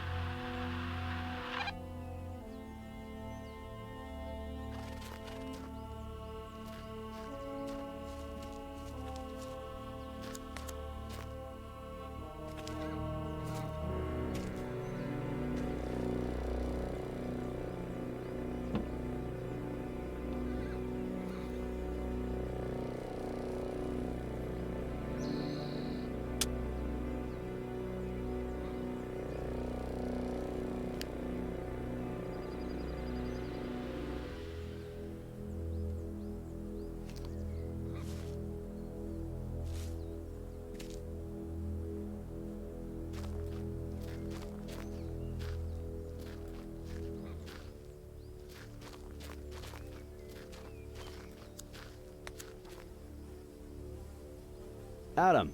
Adam,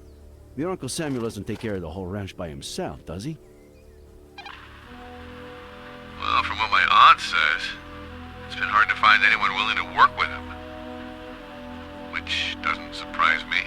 your Uncle Samuel doesn't take care of the whole ranch by himself, does he? Well, from what my aunt says, it's been hard to find anyone willing to work with him. Which doesn't surprise me.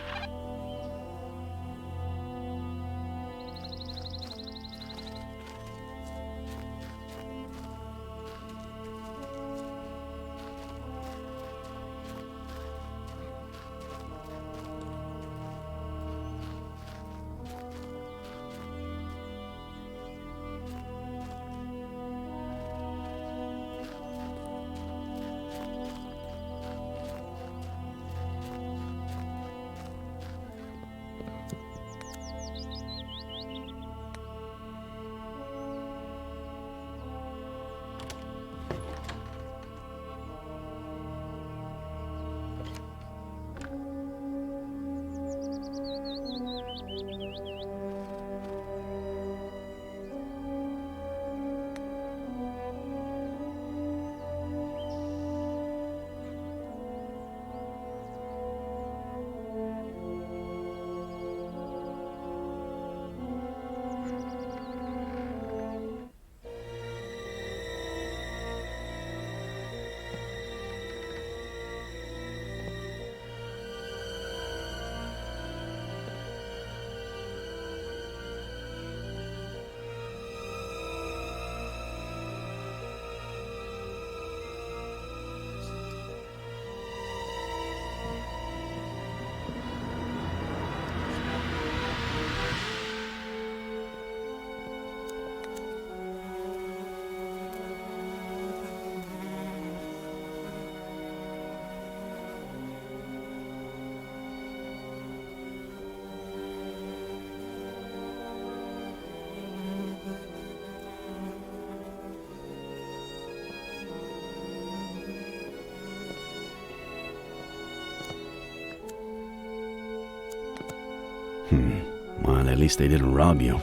Well, at least they didn't rob you.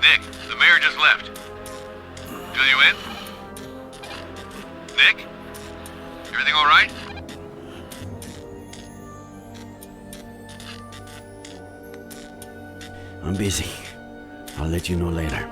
Nick, the mayor just left. Fill you in? Nick? Everything all right? I'm busy. I'll let you know later.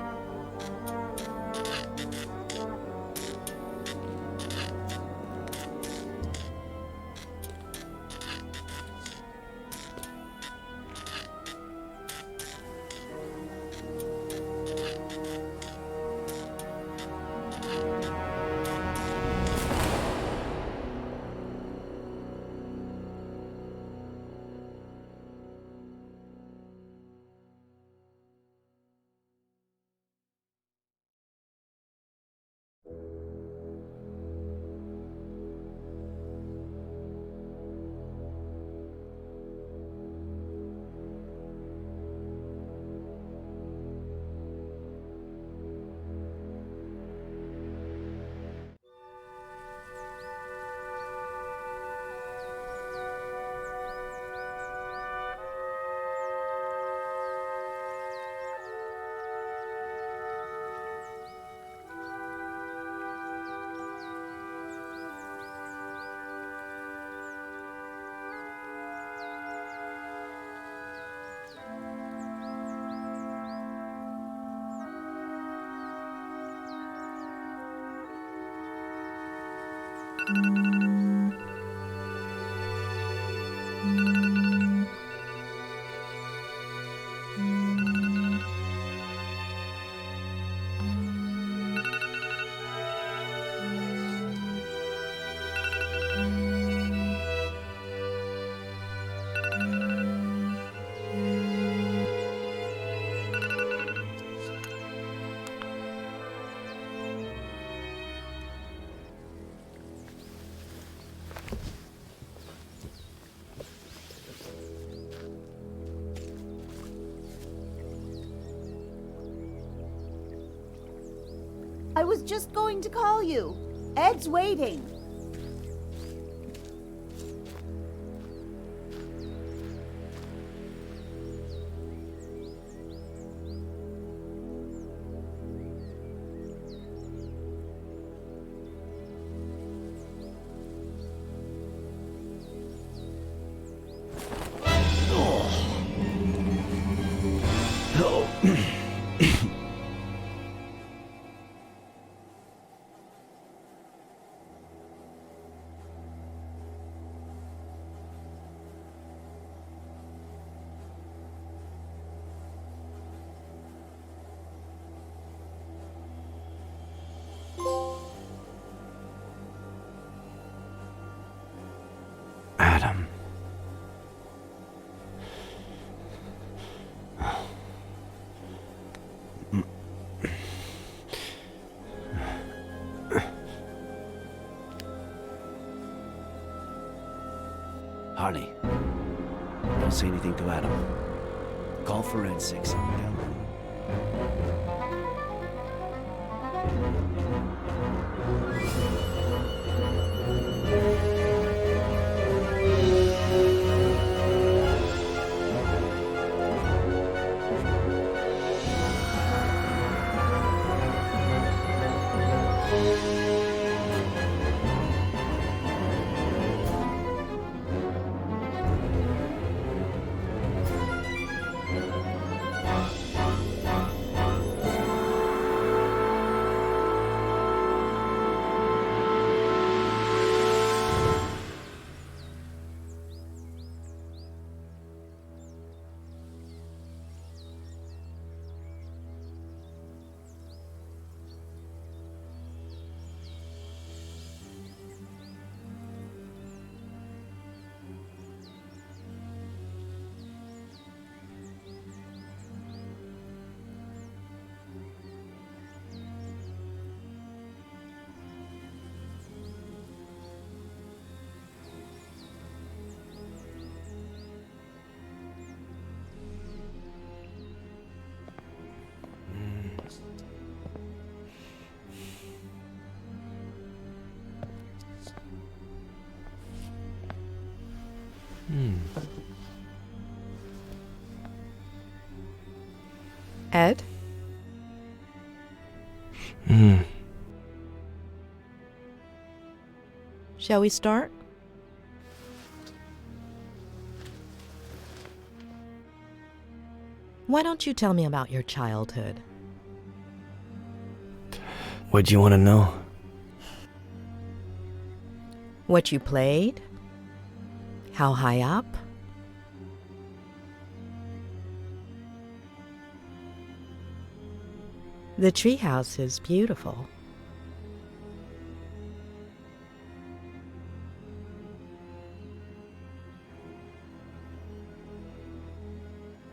I was just going to call you. Ed's waiting. Adam. Harley, don't say anything to Adam. Call forensics. Ed? Shall we start? Why don't you tell me about your childhood? What do you want to know? What you played? How high up? The treehouse is beautiful.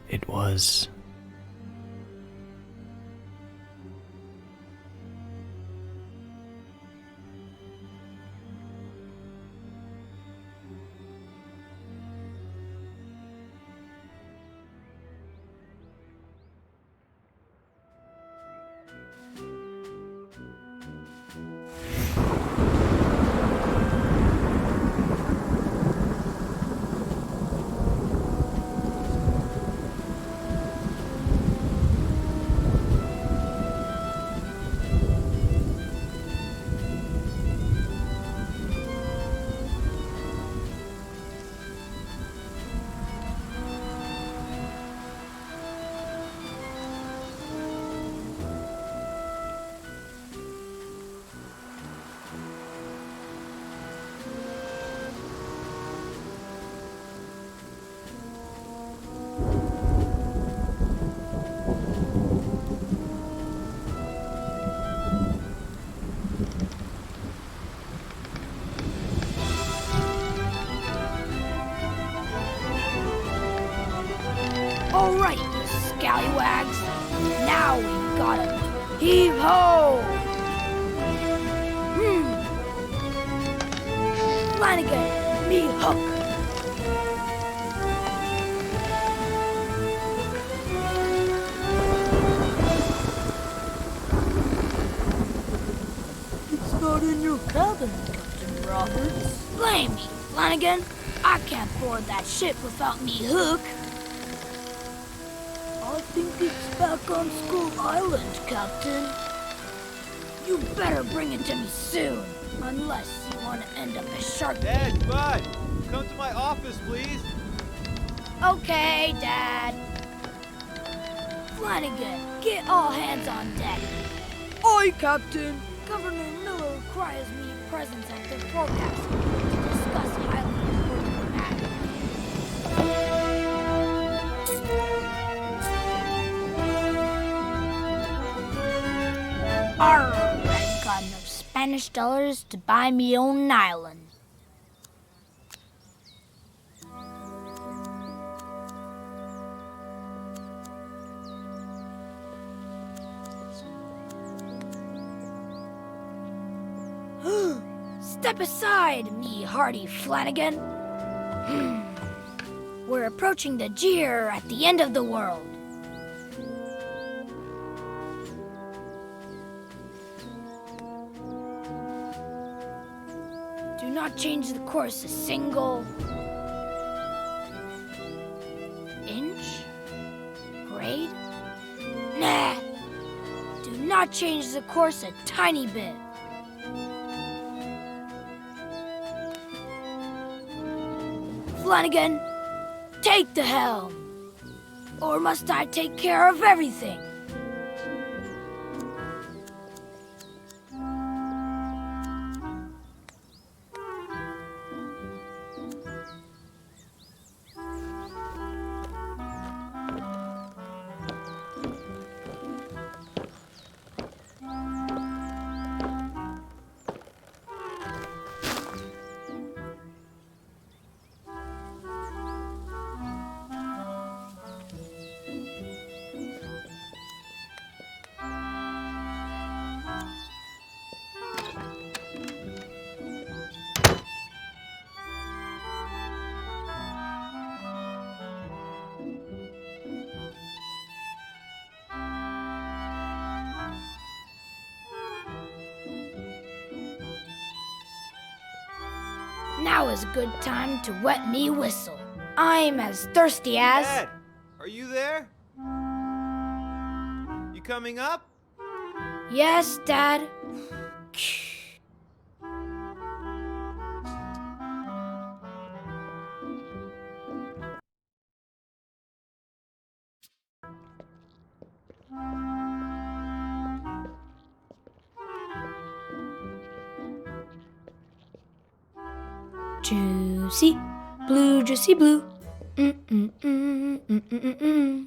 It was. All right, you scallywags. Now we got him. Heave ho! Flanagan, me hook. It's not in your cabin, Captain Roberts. Blame me, Flanagan. I can't board that ship without me hook. I think it's back on Skull Island, Captain. You better bring it to me soon, unless you want to end up as shark. Dad, Bud, come to my office, please. Okay, Dad. Flanagan, get all hands on deck. Aye, Captain. Governor Miller requires me presence at the forecast to discuss highly important matters. Arr, I've got enough Spanish dollars to buy me own island. Step aside, me hearty Flanagan. We're approaching the jeer at the end of the world. Do not change the course a single inch? Grade? Nah. Do not change the course a tiny bit. Flanagan, take the helm. Or must I take care of everything? Now is a good time to wet me whistle. I'm as thirsty as... Dad, are you there? You coming up? Yes, Dad. Juicy blue, juicy blue. Mm-mm-mm-mm-mm-mm-mm.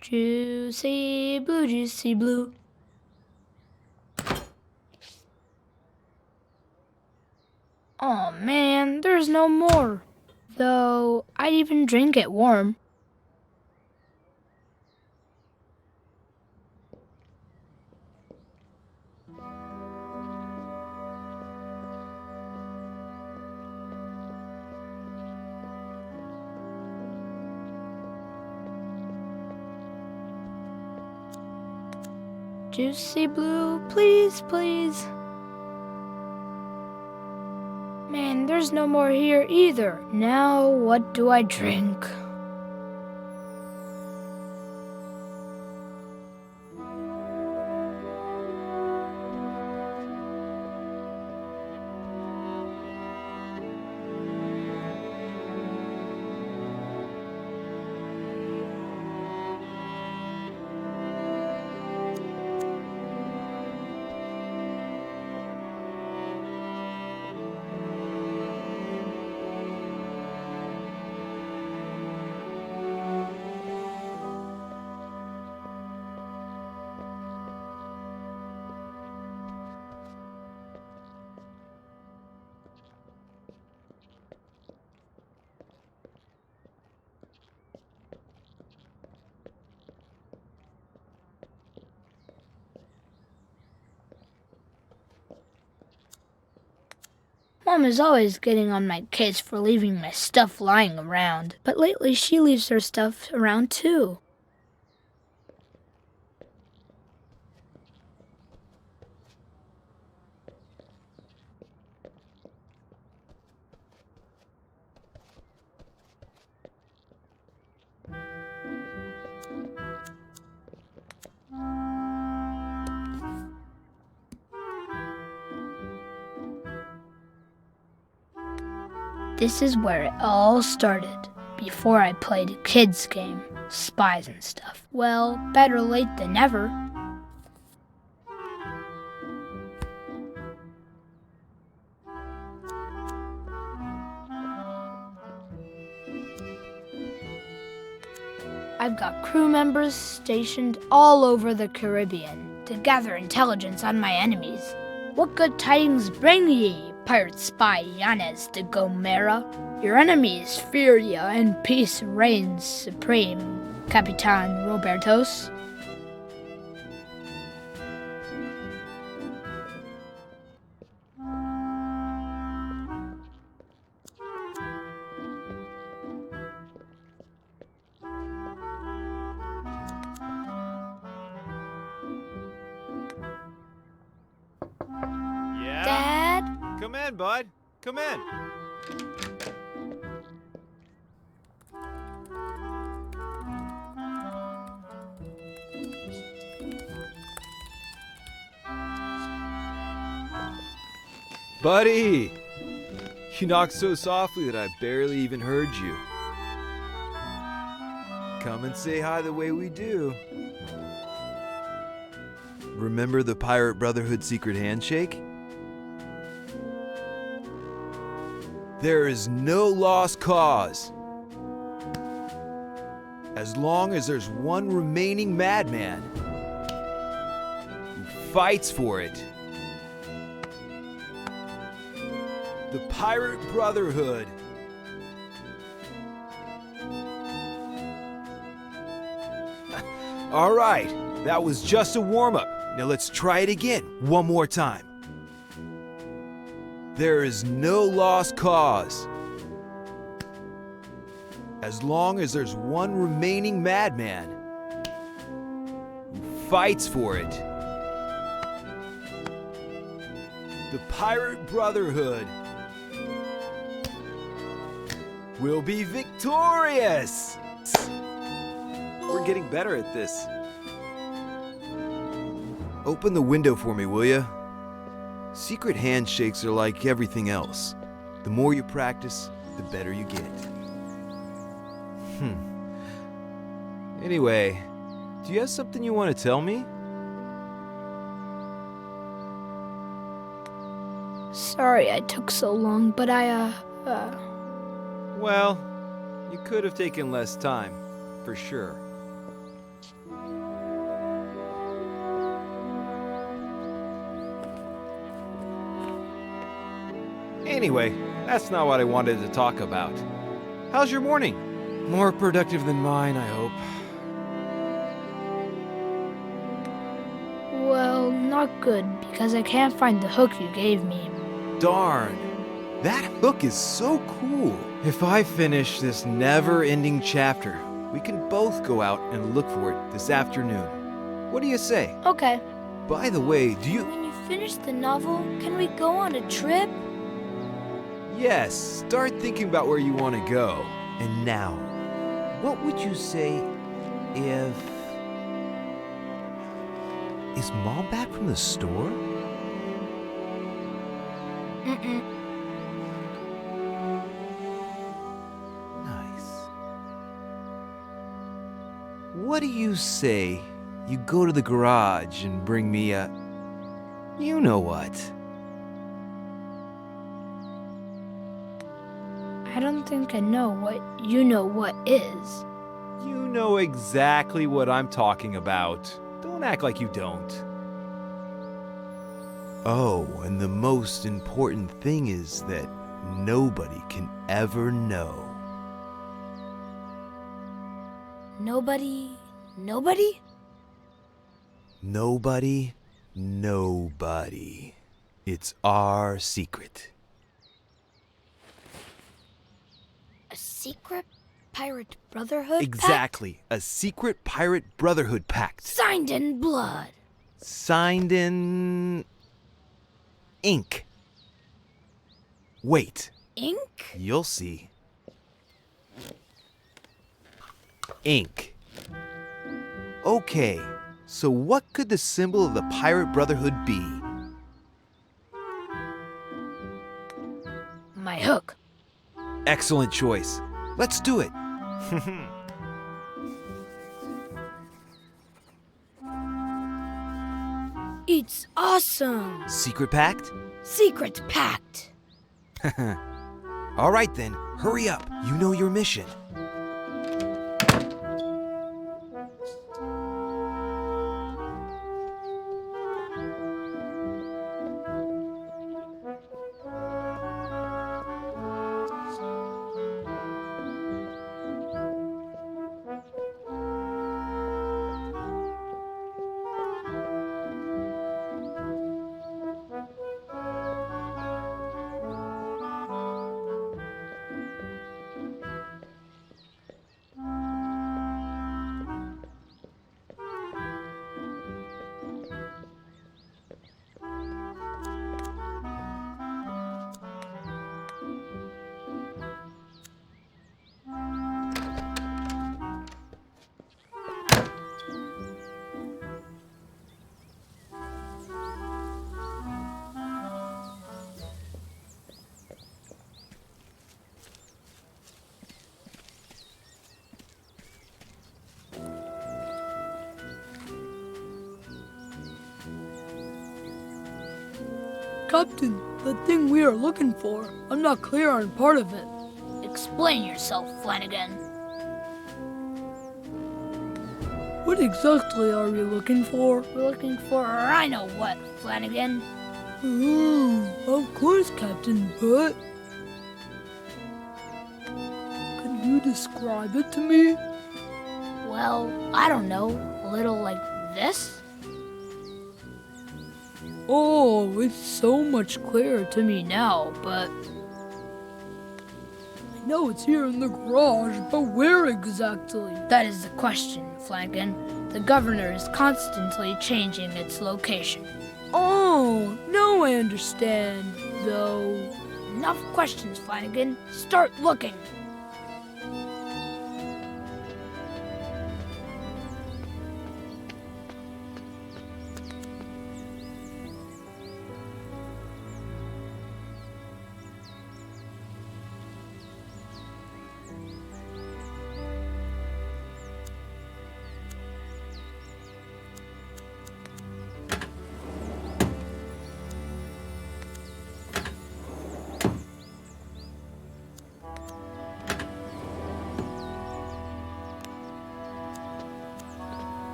Juicy blue, juicy blue. Oh man, there's no more. Though I'd even drink it warm. Juicy blue, please, please. Man, there's no more here either. Now, what do I drink? Mom is always getting on my case for leaving my stuff lying around, but lately she leaves her stuff around too. This is where it all started, before I played a kid's game, spies and stuff. Well, better late than never. I've got crew members stationed all over the Caribbean to gather intelligence on my enemies. What good tidings bring ye, pirate spy Yanez de Gomera? Your enemies fear ye, and peace reigns supreme, Capitan Robertos. Yeah? Dad? Come in, bud. Come in. Buddy! You knocked so softly that I barely even heard you. Come and say hi the way we do. Remember the Pirate Brotherhood secret handshake? There is no lost cause. As long as there's one remaining madman who fights for it. The Pirate Brotherhood. All right, that was just a warm-up. Now let's try it again, one more time. There is no lost cause. As long as there's one remaining madman who fights for it. the Pirate Brotherhood will be victorious! We're getting better at this. Open the window for me, will ya? Secret handshakes are like everything else. The more you practice, the better you get. Anyway, do you have something you want to tell me? Sorry I took so long, but Well, you could have taken less time, for sure. Anyway, that's not what I wanted to talk about. How's your morning? More productive than mine, I hope. well, not good, because I can't find the hook you gave me. Darn. That hook is so cool. If I finish this never-ending chapter, we can both go out and look for it this afternoon. What do you say? Okay. By the way, do you... When you finish the novel, can we go on a trip? Yes, start thinking about where you want to go. And now, what would you say if... Is Mom back from the store? Mm-mm. Nice. What do you say you go to the garage and bring me a... You know what? I don't think I know what you know what is. You know exactly what I'm talking about. Don't act like you don't. Oh, and the most important thing is that nobody can ever know. Nobody? Nobody. It's our secret. A secret pirate brotherhood Exactly. A secret pirate brotherhood pact. Signed in blood. Signed in... ink. Wait. Ink? You'll see. Ink. Okay, so what could the symbol of the Pirate Brotherhood be? My hook. Excellent choice. Let's do it. It's awesome. Secret pact? Secret pact. All right then, hurry up. You know your mission. Captain, the thing we are looking for, I'm not clear on part of it. Explain yourself, Flanagan. What exactly are we looking for? We're looking for I know what, Flanagan. Of course, Captain, but... Can you describe it to me? Well, I don't know. A little like this? Oh, it's so much clearer to me now, but... I know it's here in the garage, but where exactly? That is the question, Flanagan. The governor is constantly changing its location. Oh, now I understand, though. Enough questions, Flanagan. Start looking.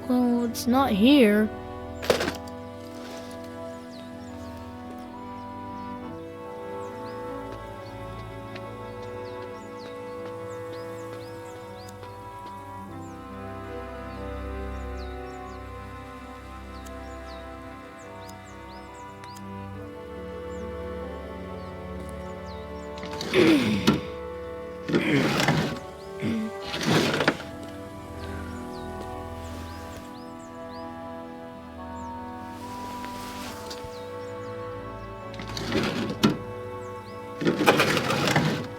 Well, it's not here.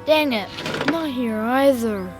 Dang it, not here either.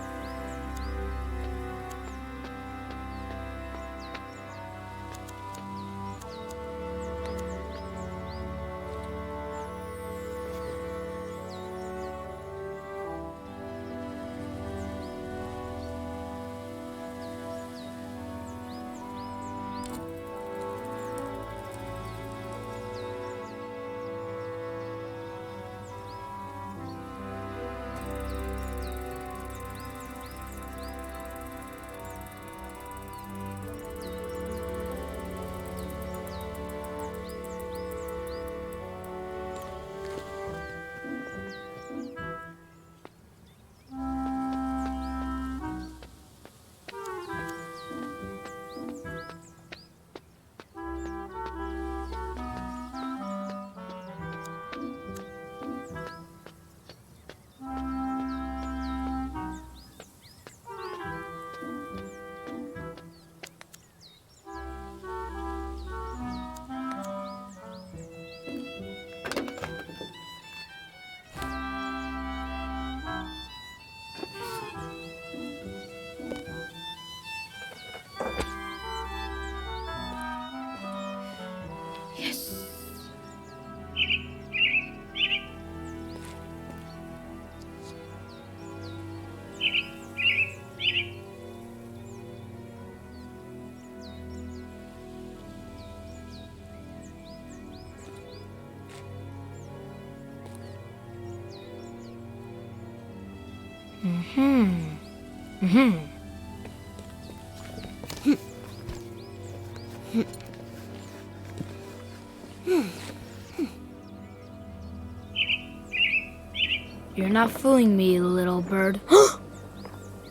You're not fooling me, little bird.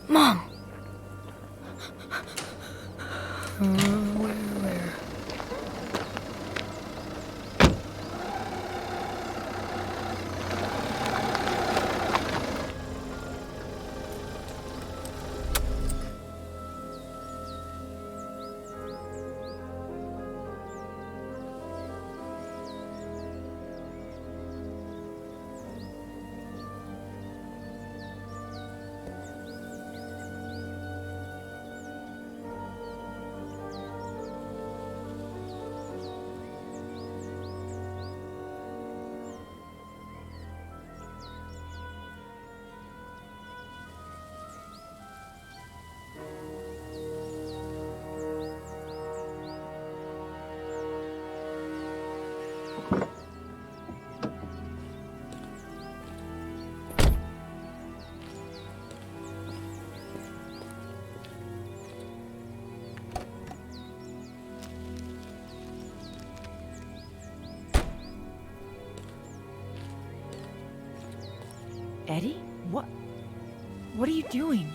Mom! Where? Eddie? What are you doing?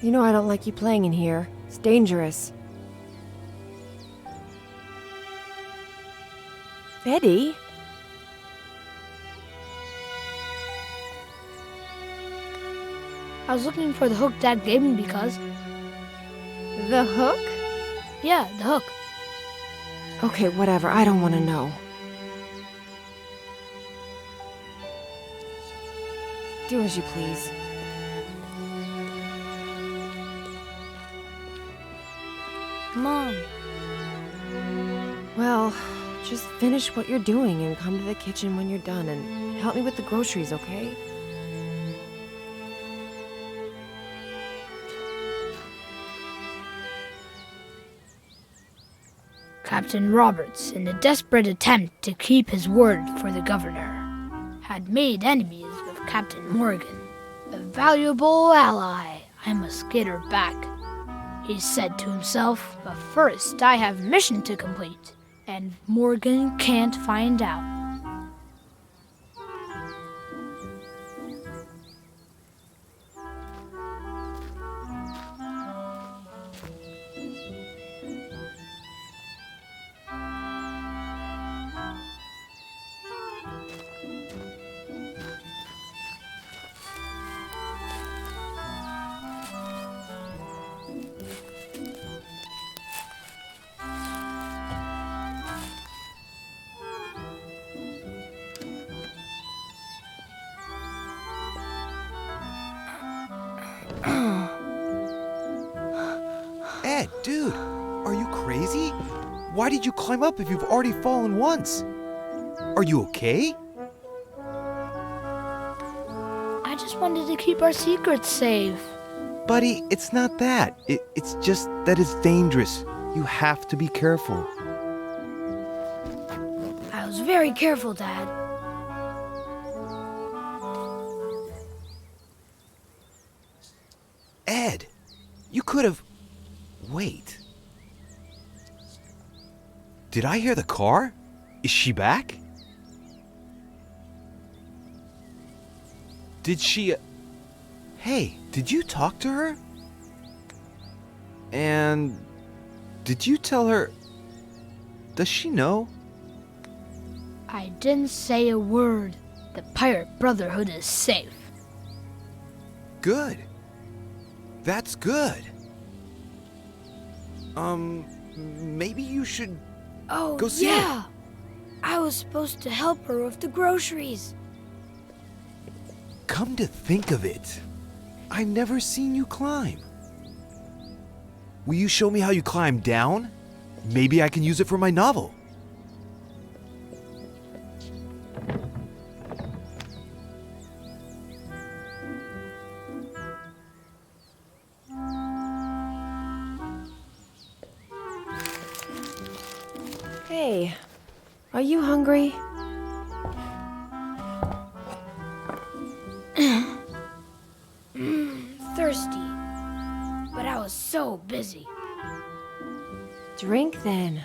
You know I don't like you playing in here. It's dangerous. Eddie? I was looking for the hook Dad gave me because... The hook? Yeah, the hook. Okay, whatever. I don't want to know. Do as you please. Mom. Well, just finish what you're doing and come to the kitchen when you're done and help me with the groceries, okay? Captain Roberts, in a desperate attempt to keep his word for the governor, had made enemies with Captain Morgan. A valuable ally. I must get her back, he said to himself. But first I have mission to complete, and Morgan can't find out. Ed, dude, are you crazy? Why did you climb up if you've already fallen once? Are you okay? I just wanted to keep our secrets safe. Buddy, it's not that. It's just that it's dangerous. You have to be careful. I was very careful, Dad. Ed, you could have... Wait. Did I hear the car? Is she back? Did she... Hey, did you talk to her? And... did you tell her... Does she know? I didn't say a word. The Pirate Brotherhood is safe. Good. That's good. Maybe you should go see her. I was supposed to help her with the groceries. Come to think of it, I've never seen you climb. Will you show me how you climb down? Maybe I can use it for my novel. Hey, are you hungry? Thirsty. But I was so busy. Drink then.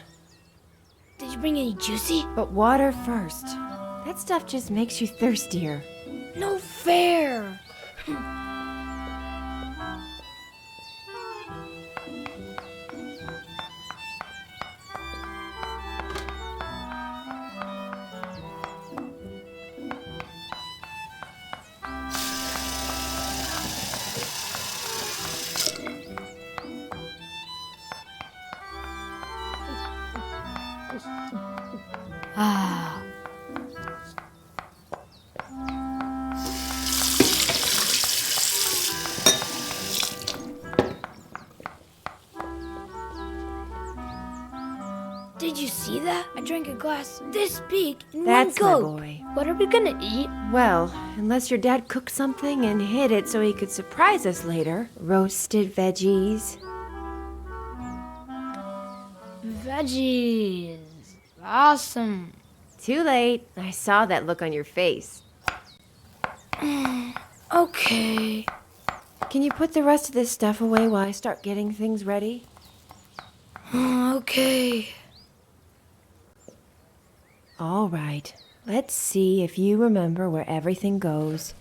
Did you bring any juicy? But water first. That stuff just makes you thirstier. No fair. Ah. Did you see that? I drank a glass this big in That's one my go. boy. What are we gonna eat? Well, unless your dad cooked something and hid it so he could surprise us later. Roasted veggies. Veggies. Awesome. Too late. I saw that look on your face. Okay. Can you put the rest of this stuff away while I start getting things ready? Okay. All right. Let's see if you remember where everything goes.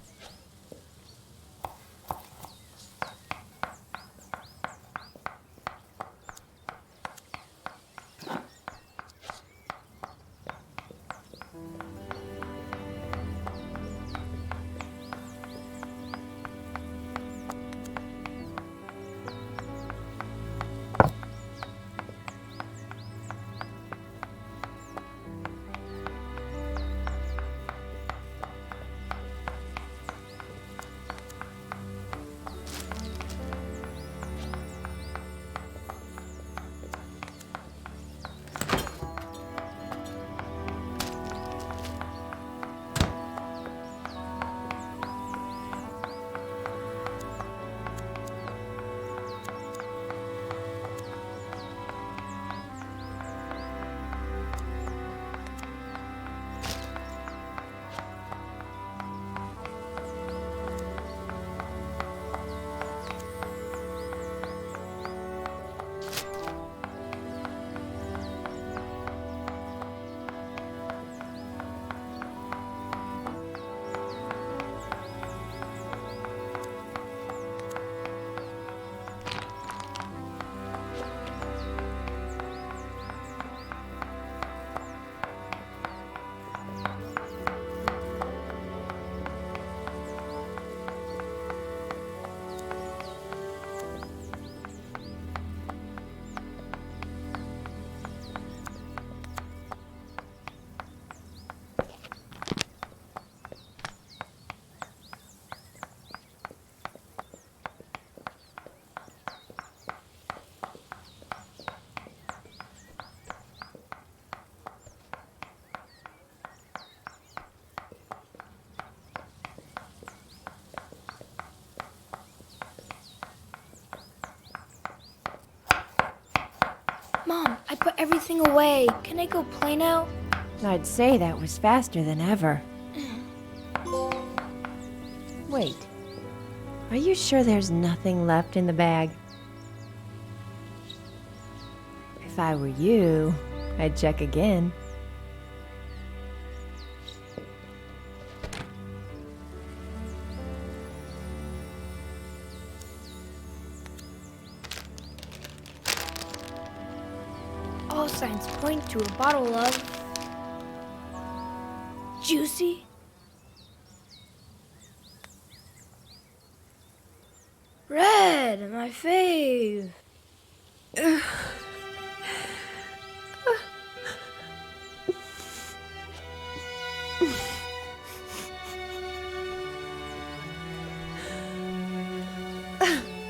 Mom, I put everything away. Can I go play now? I'd say that was faster than ever. Wait. Are you sure there's nothing left in the bag? If I were you, I'd check again. All signs point to a bottle of... Juicy? Red, my fave.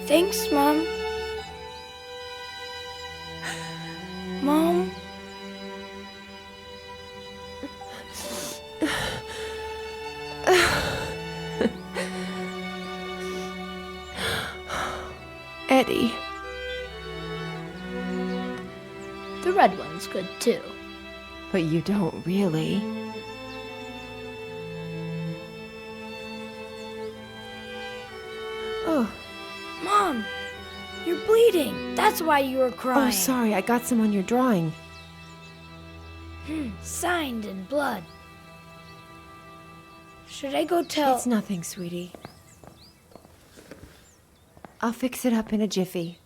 Thanks, Mom. Mom? Eddie. The red one's good too. But you don't really. Oh. Mom! You're bleeding. That's why you were crying. Oh, sorry. I got some on your drawing. Signed in blood. Should I go tell... It's nothing, sweetie. I'll fix it up in a jiffy.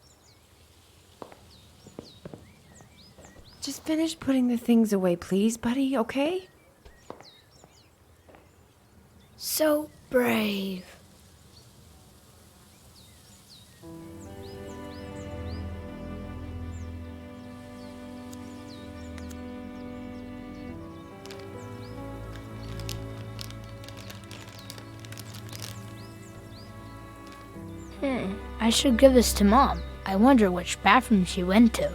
Just finish putting the things away, please, buddy, okay? So brave. I should give this to Mom. I wonder which bathroom she went to.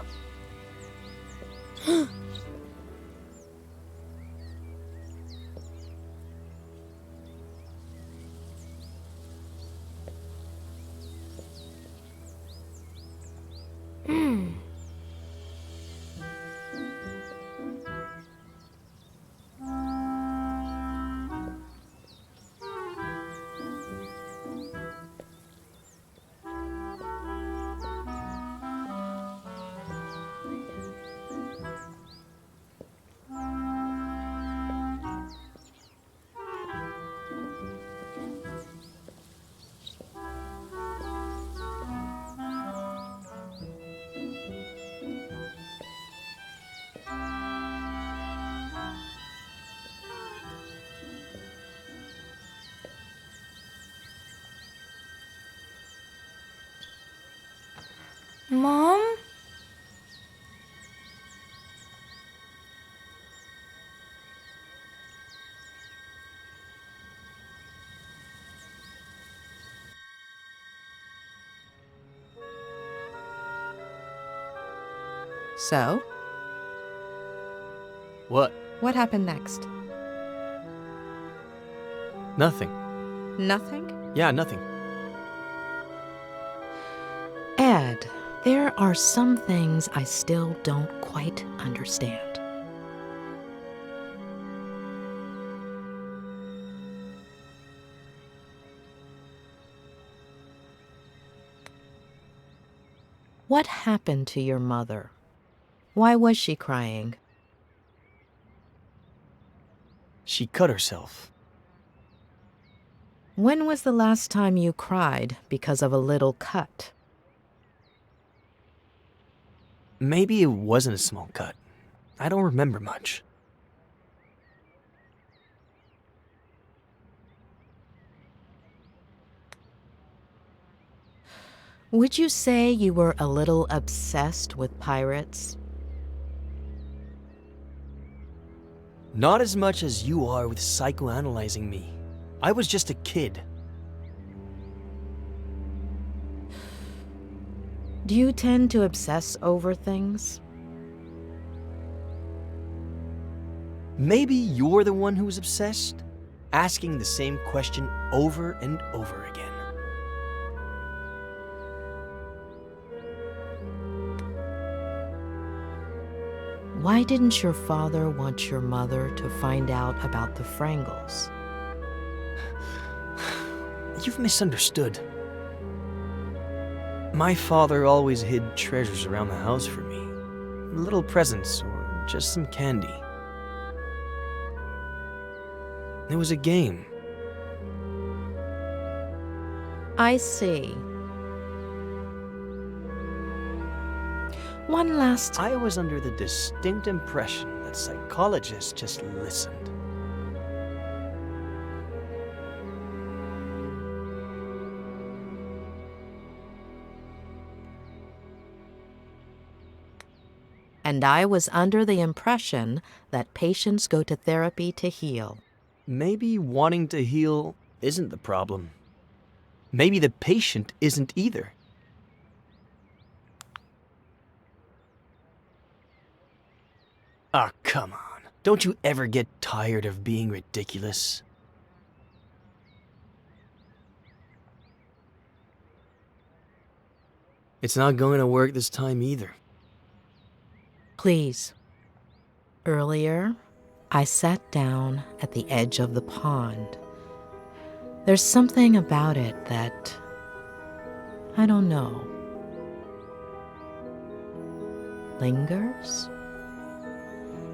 Mom? So? What? What happened next? Nothing. Nothing? Yeah, nothing. Ed, there are some things I still don't quite understand. What happened to your mother? Why was she crying? She cut herself. When was the last time you cried because of a little cut? Maybe it wasn't a small cut. I don't remember much. Would you say you were a little obsessed with pirates? Not as much as you are with psychoanalyzing me. I was just a kid. Do you tend to obsess over things? Maybe you're the one who's obsessed, asking the same question over and over again. Why didn't your father want your mother to find out about the Frangles? You've misunderstood. My father always hid treasures around the house for me. Little presents or just some candy. It was a game. I see. One last... I was under the distinct impression that psychologists just listened. And I was under the impression that patients go to therapy to heal. Maybe wanting to heal isn't the problem. Maybe the patient isn't either. Ah, come on. Don't you ever get tired of being ridiculous? It's not going to work this time either. Please. Earlier, I sat down at the edge of the pond. There's something about it that... I don't know. Lingers?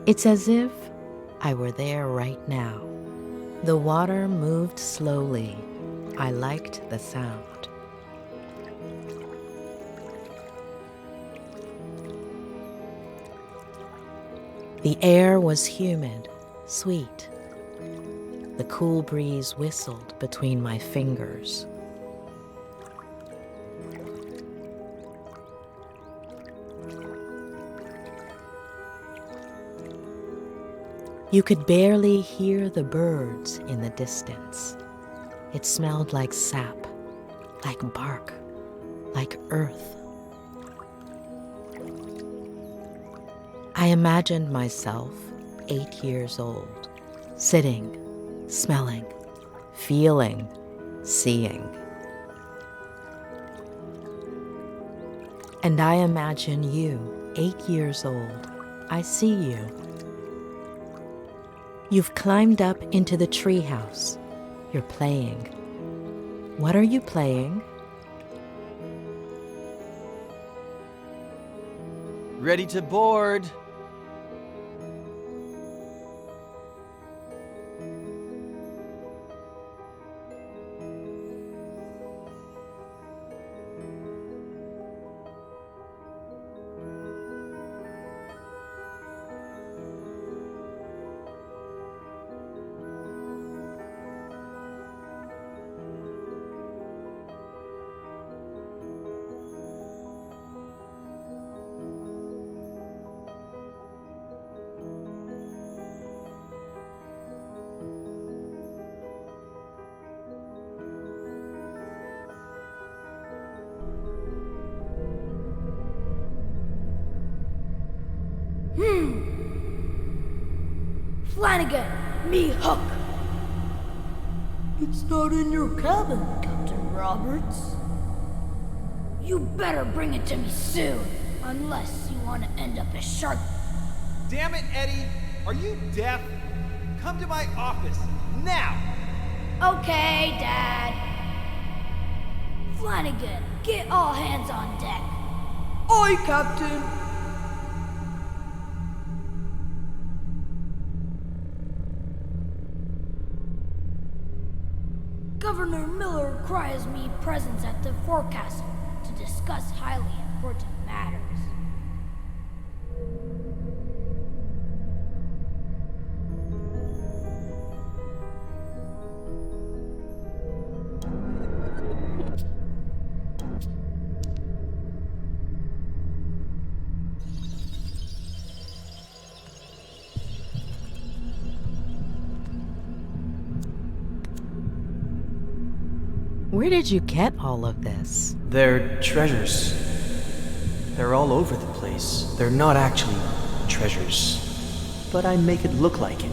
It's as if I were there right now. The water moved slowly. I liked the sound. The air was humid, sweet. The cool breeze whistled between my fingers. You could barely hear the birds in the distance. It smelled like sap, like bark, like earth. I imagined myself 8 years old, sitting, smelling, feeling, seeing. And I imagine you, 8 years old. I see you. You've climbed up into the treehouse. You're playing. What are you playing? Ready to board. Flanagan, me Hook. It's not in your cabin, Captain Roberts. You better bring it to me soon, unless you want to end up as shark. Damn it, Eddie! Are you deaf? Come to my office, now! Okay, Dad. Flanagan, get all hands on deck. Aye, Captain. Governor Miller requires me presence at the forecastle to discuss highly important matters. Where did you get all of this? They're treasures. They're all over the place. They're not actually treasures, but I make it look like it.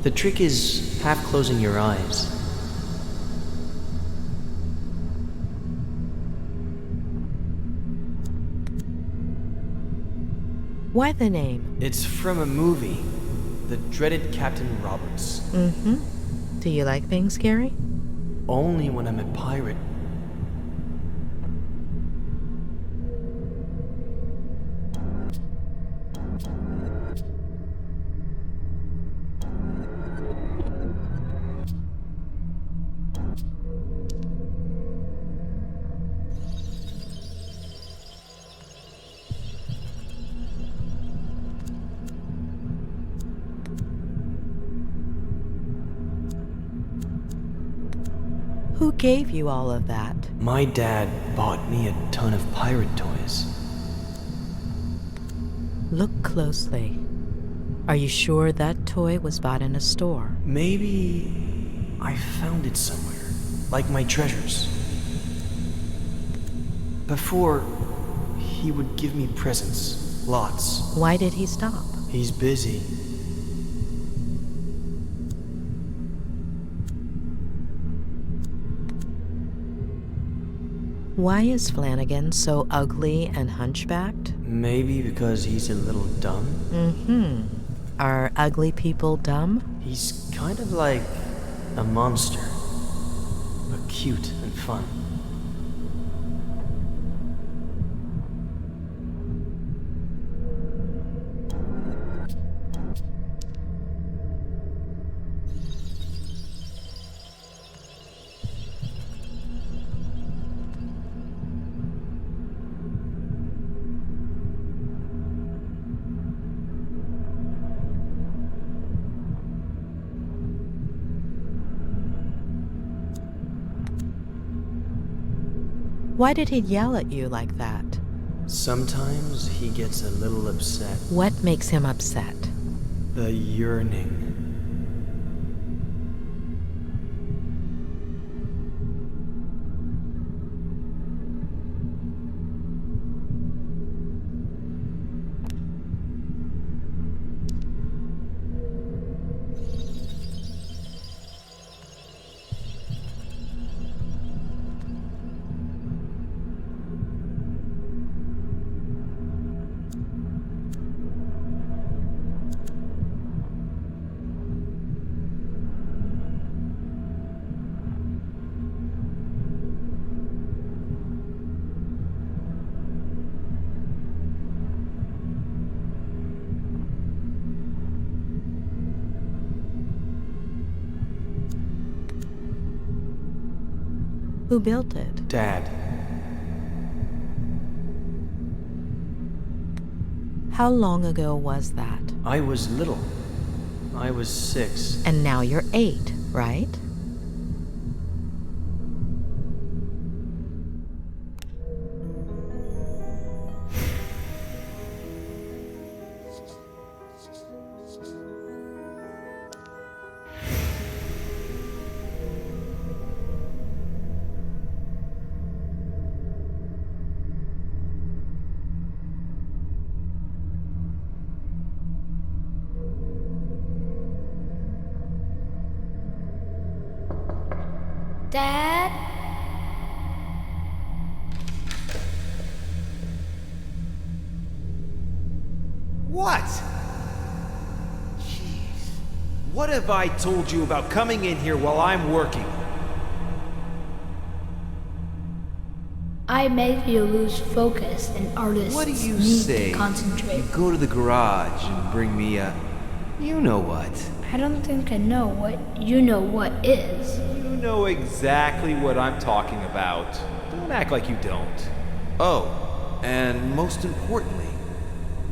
The trick is half closing your eyes. Why the name? It's from a movie, The Dreaded Captain Roberts. Mm-hmm. Do you like being scary? Only when I'm a pirate. Who gave you all of that? My dad bought me a ton of pirate toys. Look closely. Are you sure that toy was bought in a store? Maybe I found it somewhere, like my treasures. Before, he would give me presents, lots. Why did he stop? He's busy. Why is Flanagan so ugly and hunchbacked? Maybe because he's a little dumb? Mm-hmm. Are ugly people dumb? He's kind of like a monster, but cute and fun. Why did he yell at you like that? Sometimes he gets a little upset. What makes him upset? The yearning. Who built it? Dad. How long ago was that? I was little. I was 6. And now you're 8, right? Dad? What? Jeez. What have I told you about coming in here while I'm working? I made you lose focus, and artists What do you need say? to concentrate. You go to the garage and bring me a... You know what? I don't think I know what you know what is. You know exactly what I'm talking about. Don't act like you don't. Oh, and most importantly,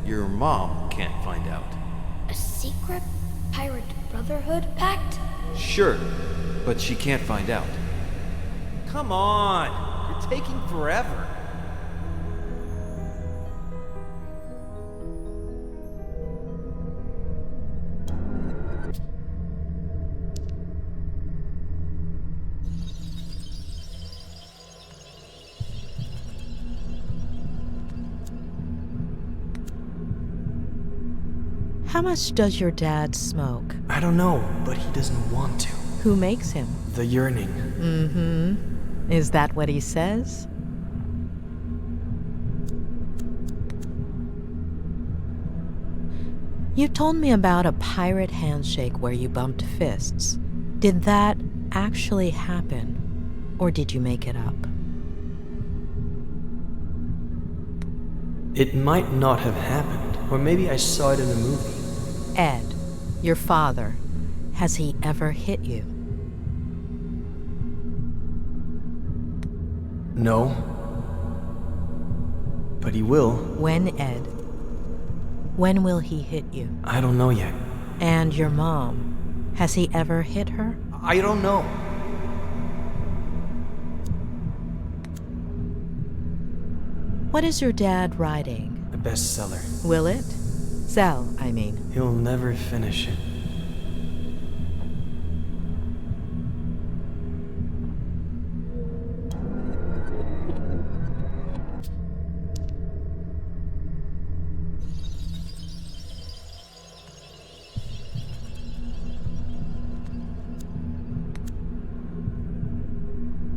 your mom can't find out. A secret pirate brotherhood pact? Sure, but she can't find out. Come on! You're taking forever. How much does your dad smoke? I don't know, but he doesn't want to. Who makes him? The yearning. Mm-hmm. Is that what he says? You told me about a pirate handshake where you bumped fists. Did that actually happen, or did you make it up? It might not have happened, or maybe I saw it in a movie. Ed, your father, has he ever hit you? No. But he will. When, Ed? When will he hit you? I don't know yet. And your mom, has he ever hit her? I don't know. What is your dad writing? A bestseller. Will it? Sell, I mean. He'll never finish it.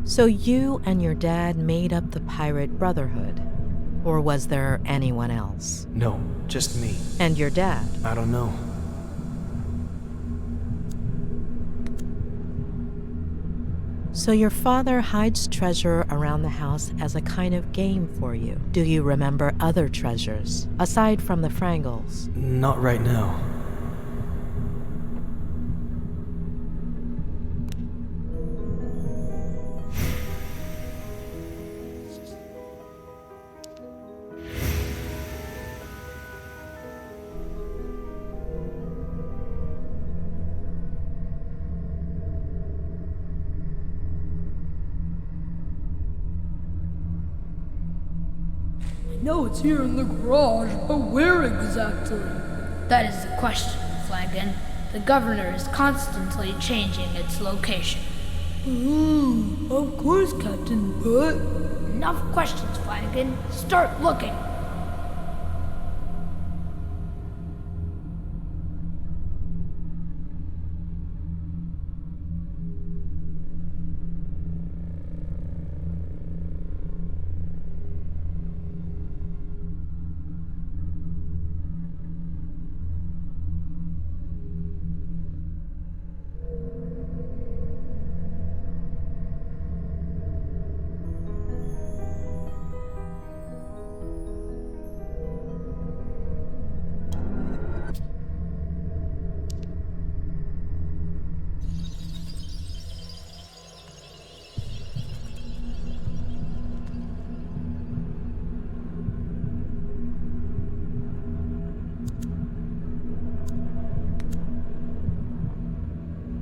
So you and your dad made up the Pirate Brotherhood? Or was there anyone else? No, just me. And your dad? I don't know. So your father hides treasure around the house as a kind of game for you. Do you remember other treasures, aside from the Frangles? Not right now. No, it's here in the garage, but where exactly? That is the question, Flagon. The governor is constantly changing its location. Of course, Captain, but... Enough questions, Flagon. Start looking.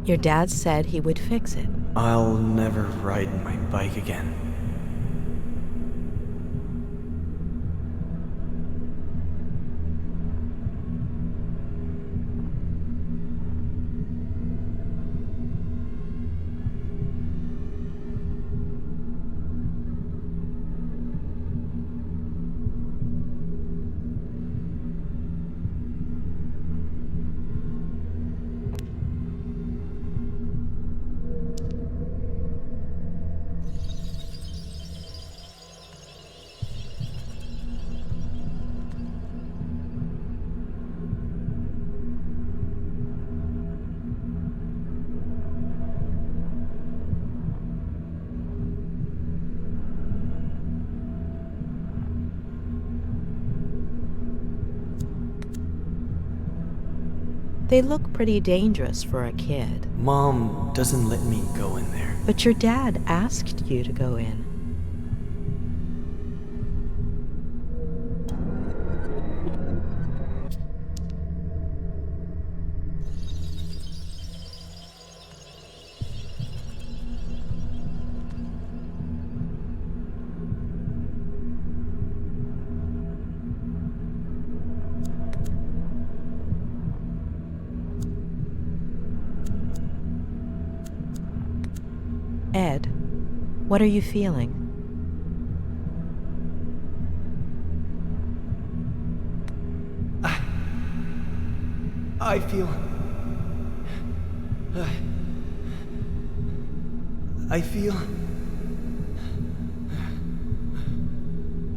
Your dad said he would fix it. I'll never ride my bike again. They look pretty dangerous for a kid. Mom doesn't let me go in there. But your dad asked you to go in. Ed, what are you feeling? I feel...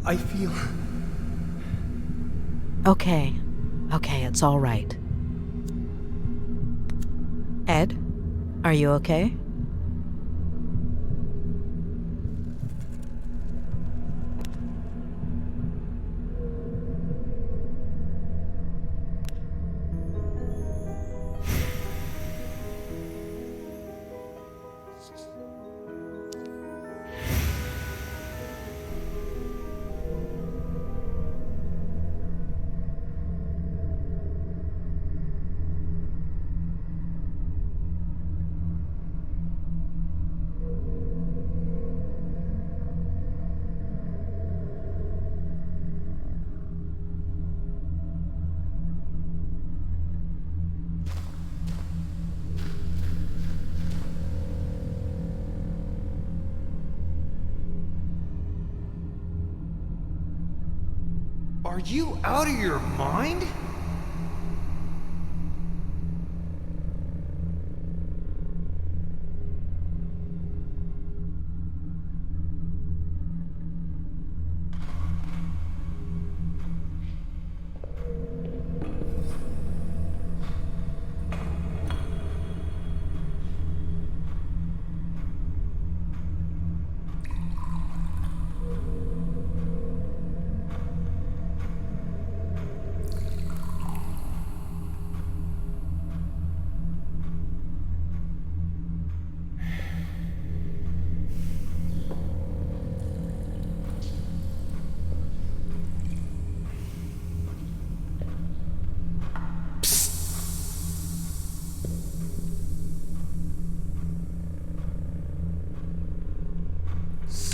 I feel... Okay, it's all right. Ed, are you okay? Are you out of your mind?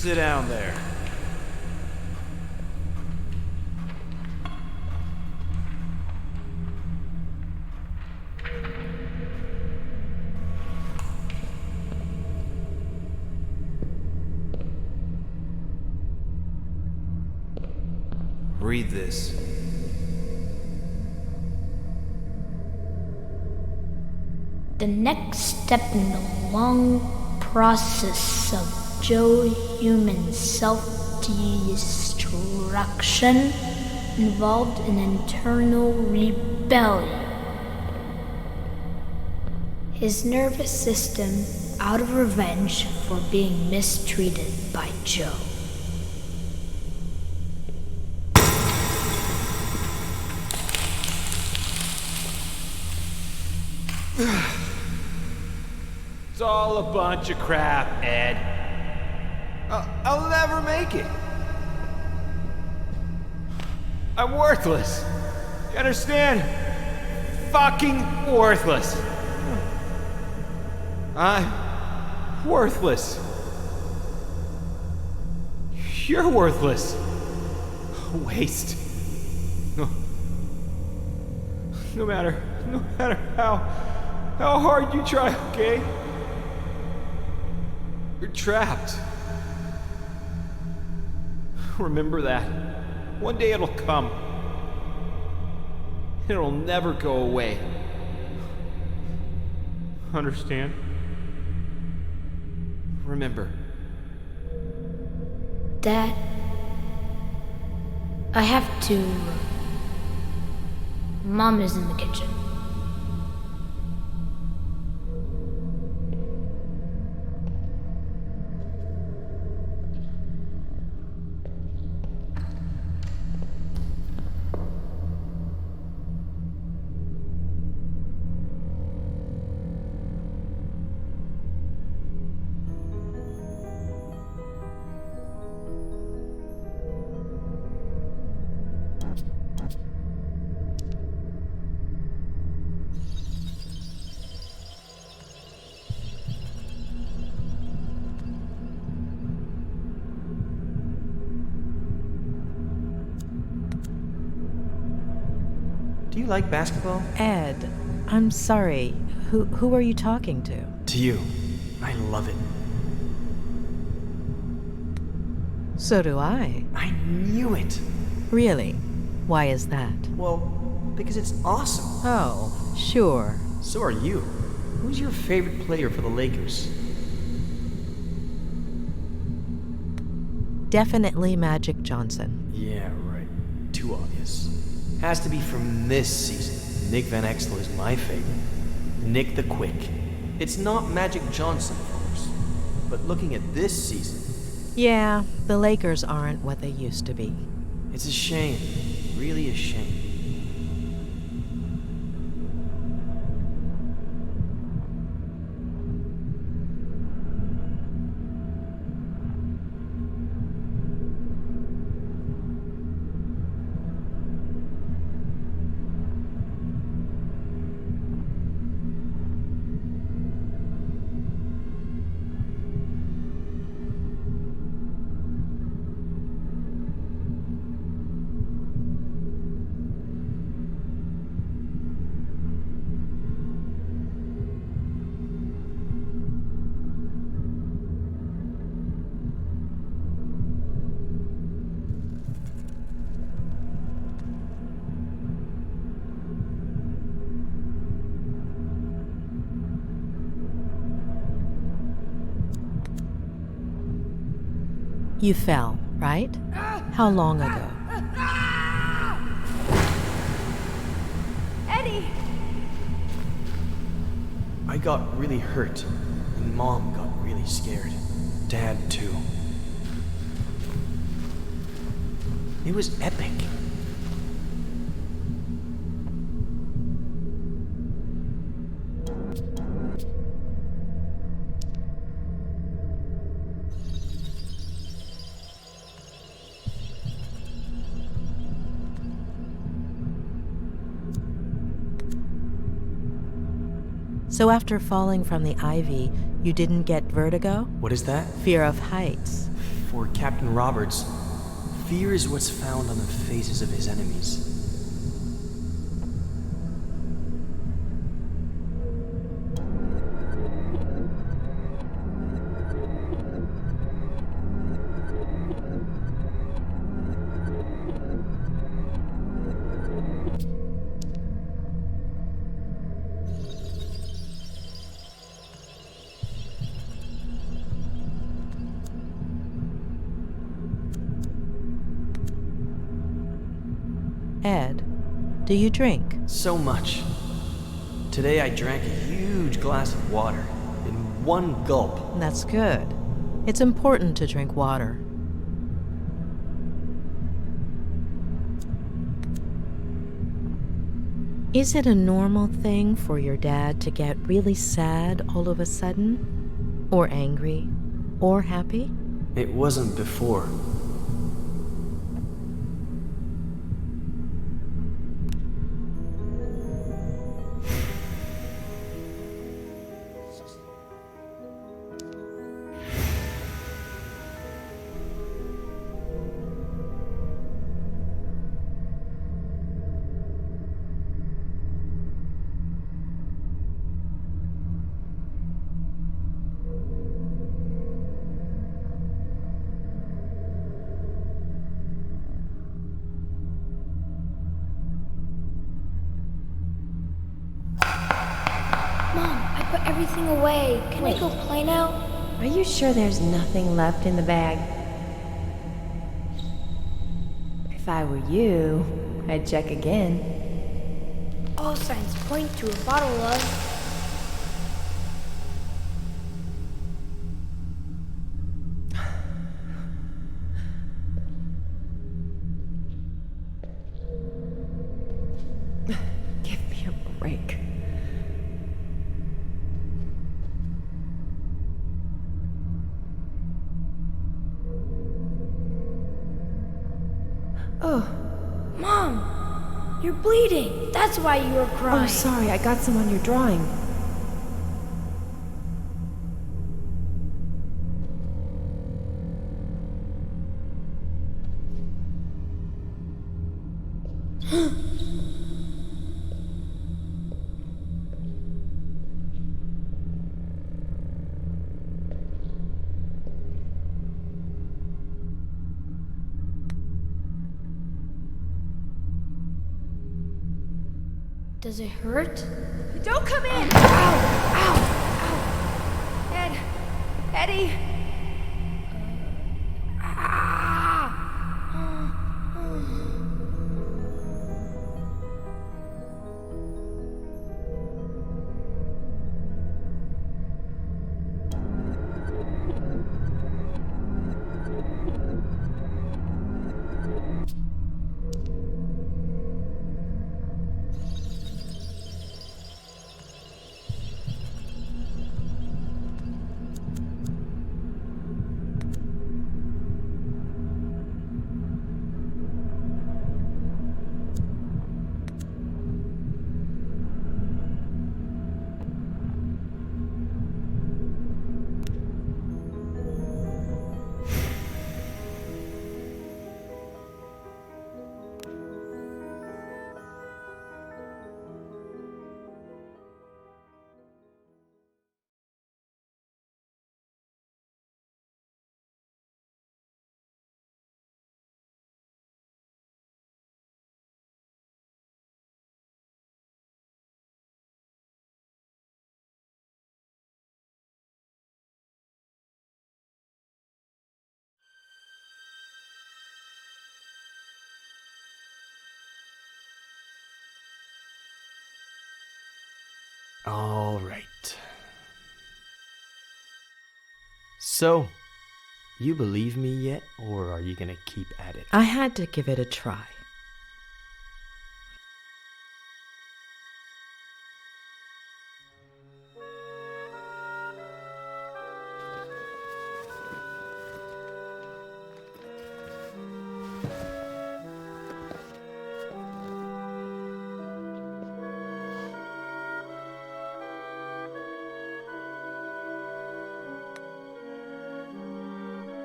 Sit down there. Read this. The next step in the long process of Joe human self-destruction involved an internal rebellion. His nervous system out of revenge for being mistreated by Joe. It's all a bunch of crap, Ed. I'll never make it. I'm worthless. You understand? Fucking worthless. I'm worthless. You're worthless. A waste. No matter how hard you try, okay? You're trapped. Remember that. One day it'll come. It'll never go away. Understand? Remember. Dad, I have to... Mom is in the kitchen. Do you like basketball? Ed, I'm sorry. Who are you talking to? To you. I love it. So do I. I knew it. Really? Why is that? Well, because it's awesome. Oh, sure. So are you. Who's your favorite player for the Lakers? Definitely Magic Johnson. Yeah, right. Too obvious. Has to be from this season. Nick Van Exel is my favorite. Nick the Quick. It's not Magic Johnson, of course. But looking at this season... Yeah, the Lakers aren't what they used to be. It's a shame. Really a shame. You fell, right? How long ago? Eddie! I got really hurt, and Mom got really scared. Dad, too. It was epic. So after falling from the ivy, you didn't get vertigo? What is that? Fear of heights. For Captain Roberts, fear is what's found on the faces of his enemies. Ed, do you drink? So much. Today I drank a huge glass of water in one gulp. That's good. It's important to drink water. Is it a normal thing for your dad to get really sad all of a sudden? Or angry? Or happy? It wasn't before. Everything away. Can I go play now? Are you sure there's nothing left in the bag? If I were you, I'd check again. All signs point to a bottle of... Give me a break. Oh, Mom! You're bleeding! That's why you were crying! Oh, sorry, I got some on your drawing. Does it hurt? Don't come in! Ow! Ow! Ow! Ed! Eddie! All right. So, you believe me yet, or are you gonna keep at it? I had to give it a try.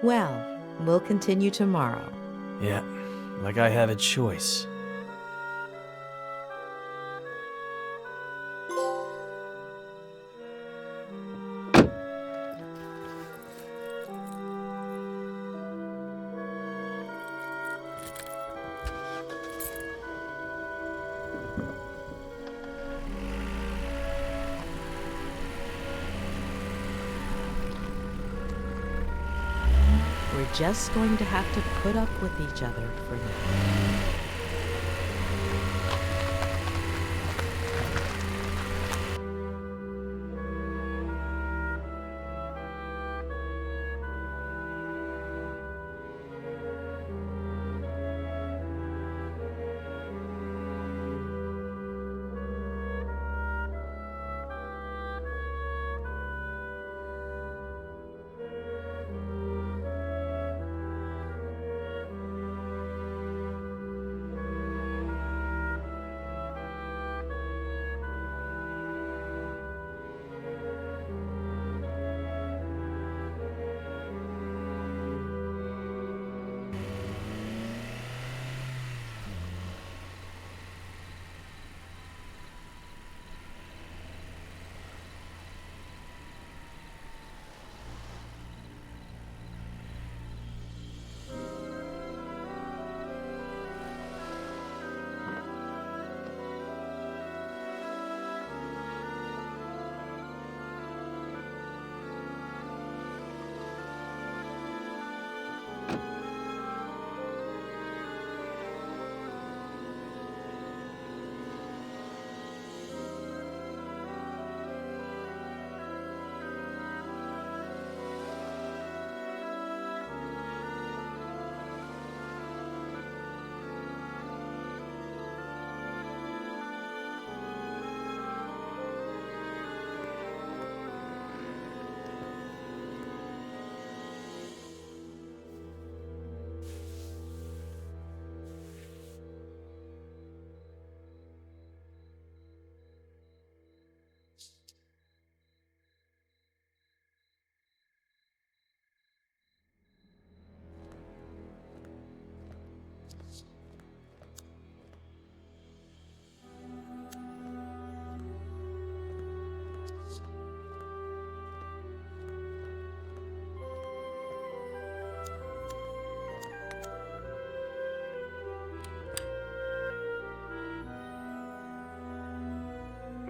Well, we'll continue tomorrow. Yeah, like I have a choice. We're just going to have to put up with each other for now.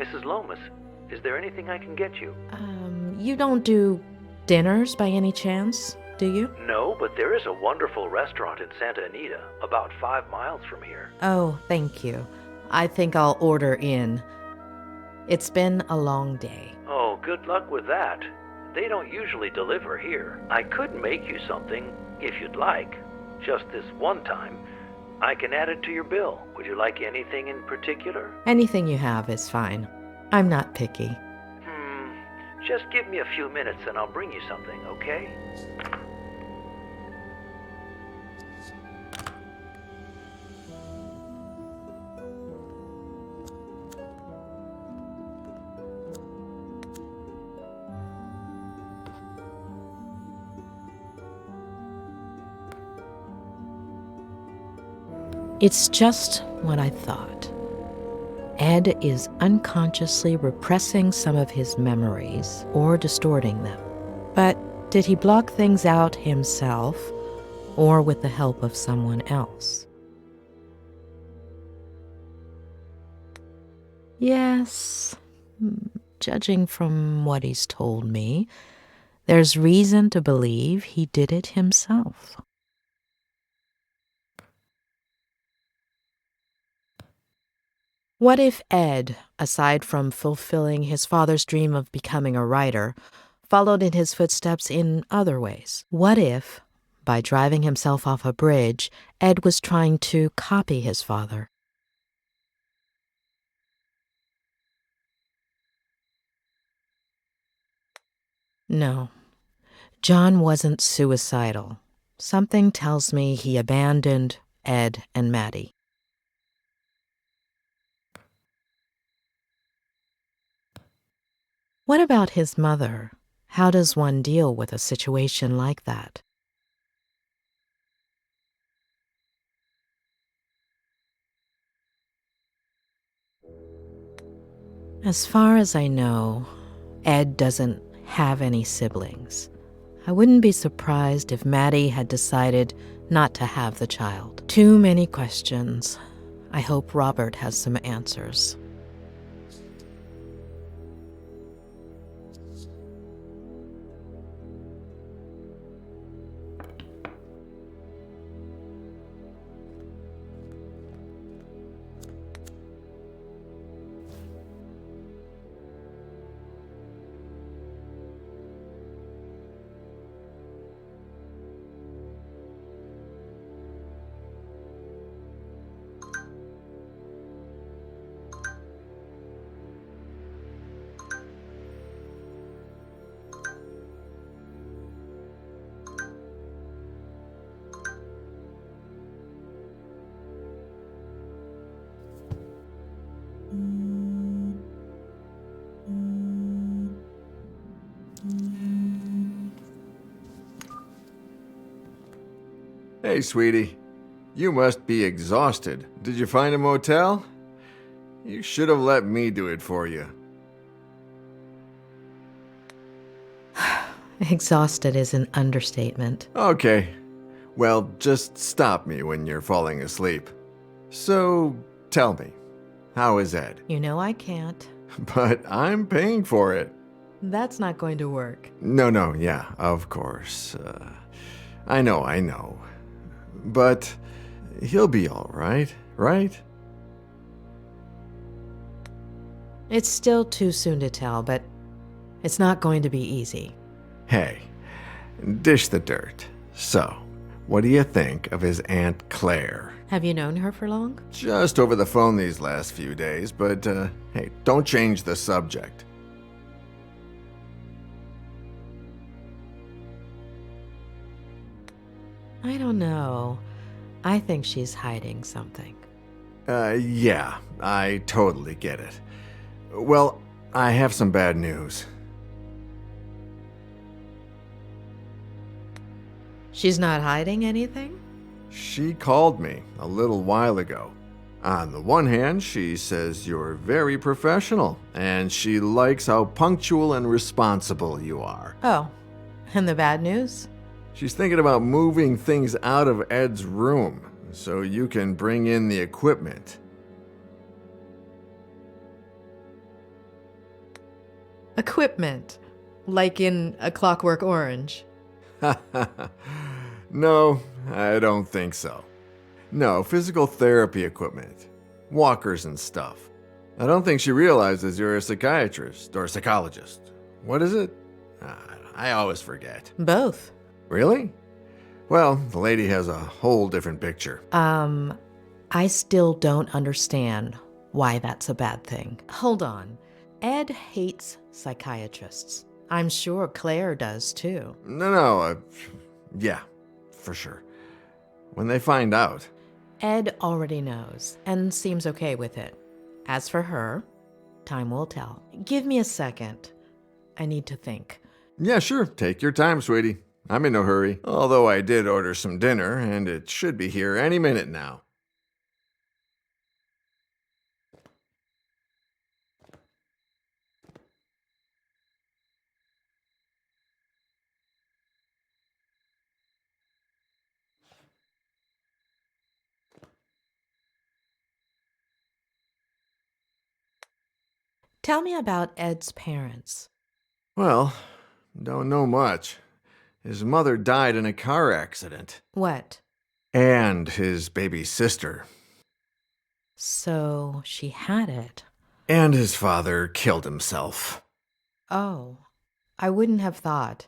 Mrs. Lomas, is there anything I can get you? You don't do dinners by any chance, do you? No, but there is a wonderful restaurant in Santa Anita, about 5 miles from here. Oh, thank you. I think I'll order in. It's been a long day. Oh, good luck with that. They don't usually deliver here. I could make you something, if you'd like. Just this one time. I can add it to your bill. Would you like anything in particular? Anything you have is fine. I'm not picky. Just give me a few minutes and I'll bring you something, okay? It's just what I thought. Ed is unconsciously repressing some of his memories or distorting them. But did he block things out himself or with the help of someone else? Yes, judging from what he's told me, there's reason to believe he did it himself. What if Ed, aside from fulfilling his father's dream of becoming a writer, followed in his footsteps in other ways? What if, by driving himself off a bridge, Ed was trying to copy his father? No, John wasn't suicidal. Something tells me he abandoned Ed and Maddie. What about his mother? How does one deal with a situation like that? As far as I know, Ed doesn't have any siblings. I wouldn't be surprised if Maddie had decided not to have the child. Too many questions. I hope Robert has some answers. Hey, sweetie. You must be exhausted. Did you find a motel? You should have let me do it for you. Exhausted is an understatement. Okay. Well, just stop me when you're falling asleep. So, tell me, how is Ed? You know I can't. But I'm paying for it. That's not going to work. No, yeah, of course. I know. But he'll be all right, right? It's still too soon to tell, but it's not going to be easy. Hey, dish the dirt. So, what do you think of his Aunt Claire? Have you known her for long? Just over the phone these last few days, but hey, don't change the subject. I don't know. I think she's hiding something. Yeah, I totally get it. Well, I have some bad news. She's not hiding anything? She called me a little while ago. On the one hand, she says you're very professional, and she likes how punctual and responsible you are. Oh, and the bad news? She's thinking about moving things out of Ed's room so you can bring in the equipment. Equipment. Like in A Clockwork Orange. No, I don't think so. No, physical therapy equipment. Walkers and stuff. I don't think she realizes you're a psychiatrist or psychologist. What is it? I always forget. Both. Really? Well, the lady has a whole different picture. I still don't understand why that's a bad thing. Hold on. Ed hates psychiatrists. I'm sure Claire does too. No, yeah, for sure. When they find out. Ed already knows and seems okay with it. As for her, time will tell. Give me a second. I need to think. Yeah, sure. Take your time, sweetie. I'm in no hurry. Although I did order some dinner, and it should be here any minute now. Tell me about Ed's parents. Well, don't know much. His mother died in a car accident. What? And his baby sister. So she had it. And his father killed himself. Oh, I wouldn't have thought.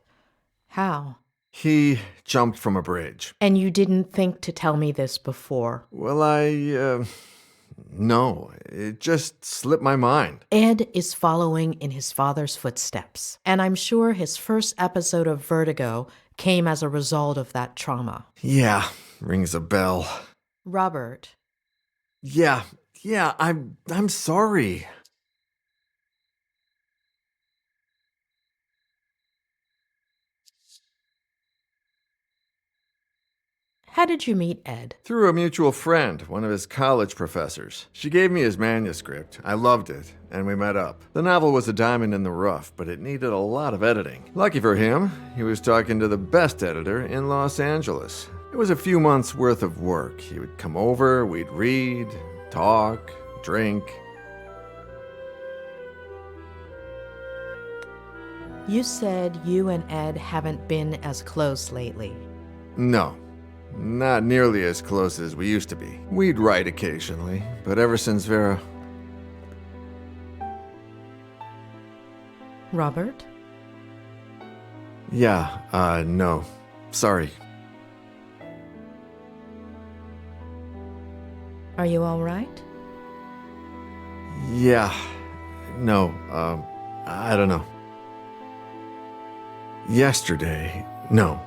How? He jumped from a bridge. And you didn't think to tell me this before? Well, no, it just slipped my mind. Ed is following in his father's footsteps, and I'm sure his first episode of Vertigo came as a result of that trauma. Yeah, rings a bell. Robert. Yeah, I'm sorry. How did you meet Ed? Through a mutual friend, one of his college professors. She gave me his manuscript. I loved it, and we met up. The novel was a diamond in the rough, but it needed a lot of editing. Lucky for him, he was talking to the best editor in Los Angeles. It was a few months' worth of work. He would come over, we'd read, talk, drink. You said you and Ed haven't been as close lately. No. Not nearly as close as we used to be. We'd write occasionally, but ever since Vera... Robert? Yeah, no. Sorry. Are you all right? Yeah. No, I don't know. Yesterday... No.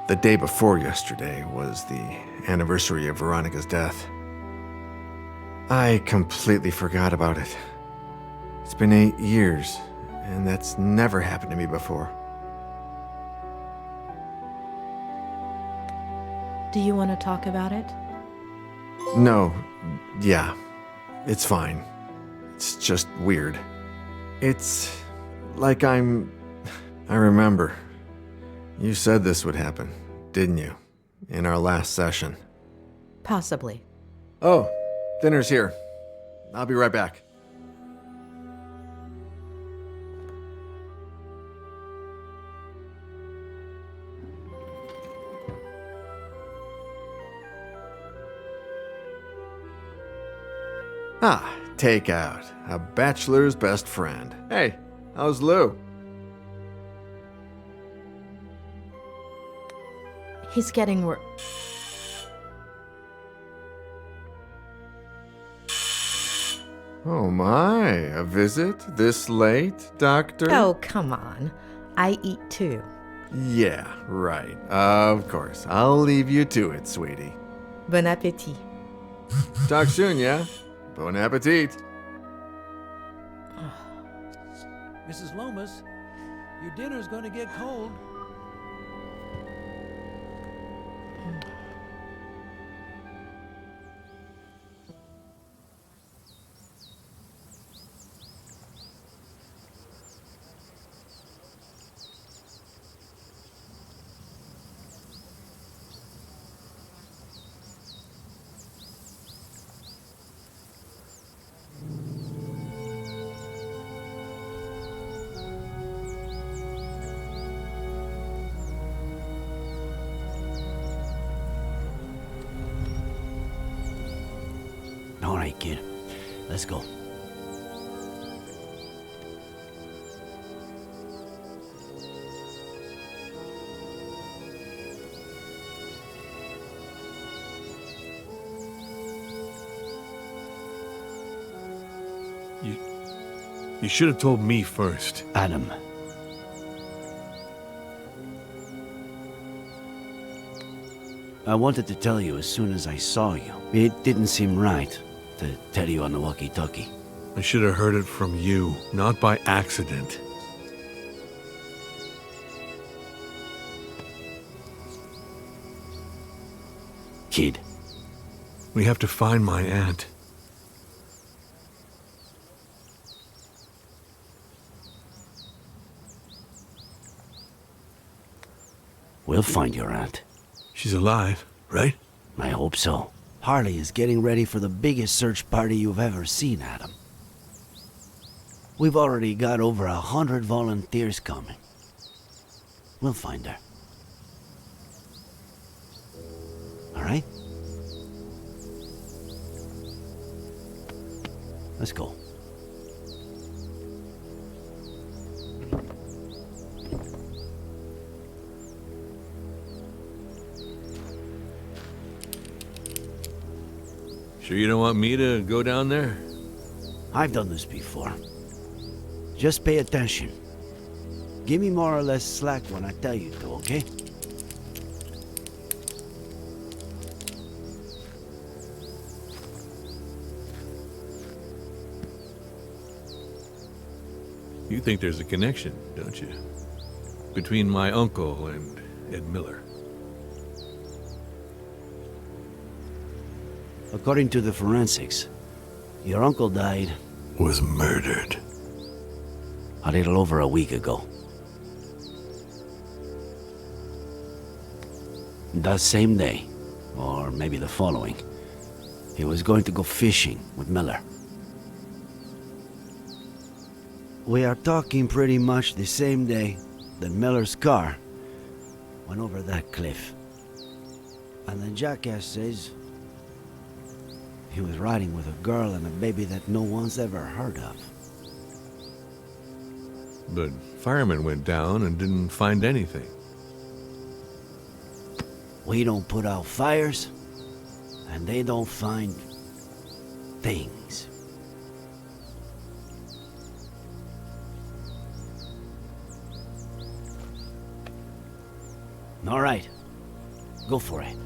The day before yesterday was the anniversary of Veronica's death. I completely forgot about it. It's been 8 years, and that's never happened to me before. Do you want to talk about it? No, yeah, it's fine. It's just weird. It's like I remember. You said this would happen, didn't you? In our last session. Possibly. Oh, dinner's here. I'll be right back. Ah, takeout. A bachelor's best friend. Hey, how's Lou? He's getting Oh my, a visit this late, Doctor? Oh, come on. I eat too. Yeah, right. Of course. I'll leave you to it, sweetie. Bon appétit. Talk soon, yeah? Bon appetit. Mrs. Lomas, your dinner's gonna get cold. All right, kid. Let's go. You should have told me first. Adam. I wanted to tell you as soon as I saw you. It didn't seem right to tell you on the walkie-talkie. I should have heard it from you, not by accident. Kid. We have to find my aunt. We'll find your aunt. She's alive, right? I hope so. Harley is getting ready for the biggest search party you've ever seen, Adam. We've already got over 100 volunteers coming. We'll find her. All right? Let's go. Sure you don't want me to go down there? I've done this before. Just pay attention. Give me more or less slack when I tell you to, okay? You think there's a connection, don't you? Between my uncle and Ed Miller. According to the forensics, your uncle died... Was murdered. A little over a week ago. That same day, or maybe the following, he was going to go fishing with Miller. We are talking pretty much the same day that Miller's car went over that cliff. And the jackass says he was riding with a girl and a baby that no one's ever heard of. But firemen went down and didn't find anything. We don't put out fires, and they don't find things. All right, go for it.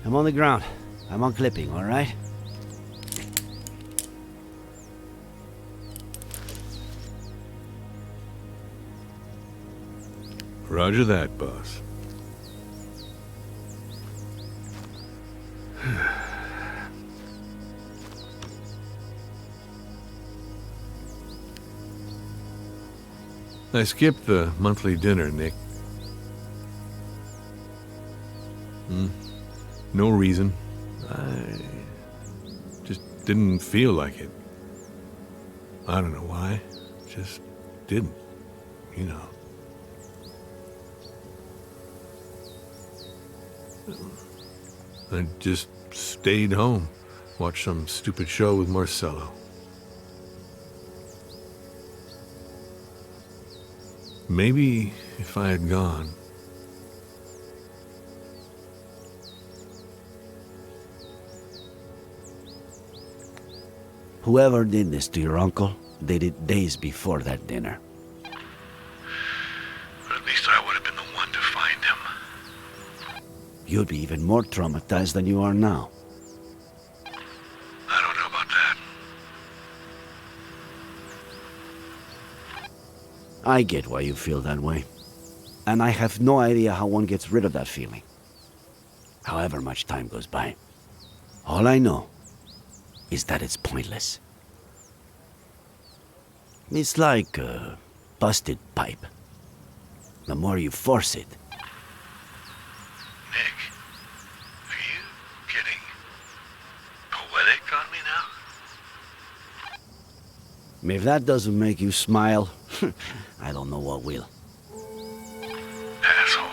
I'm on the ground. I'm unclipping, all right? Roger that, boss. I skipped the monthly dinner, Nick. No reason. I just didn't feel like it. I don't know why. Just didn't, you know. I just stayed home, watched some stupid show with Marcello. Maybe if I had gone... Whoever did this to your uncle did it days before that dinner. But at least I would have been the one to find him. You'd be even more traumatized than you are now. I don't know about that. I get why you feel that way. And I have no idea how one gets rid of that feeling. However much time goes by. All I know is that it's pointless. It's like a busted pipe. the more you force it. Nick, are you getting poetic on me now? If that doesn't make you smile, I don't know what will. Asshole.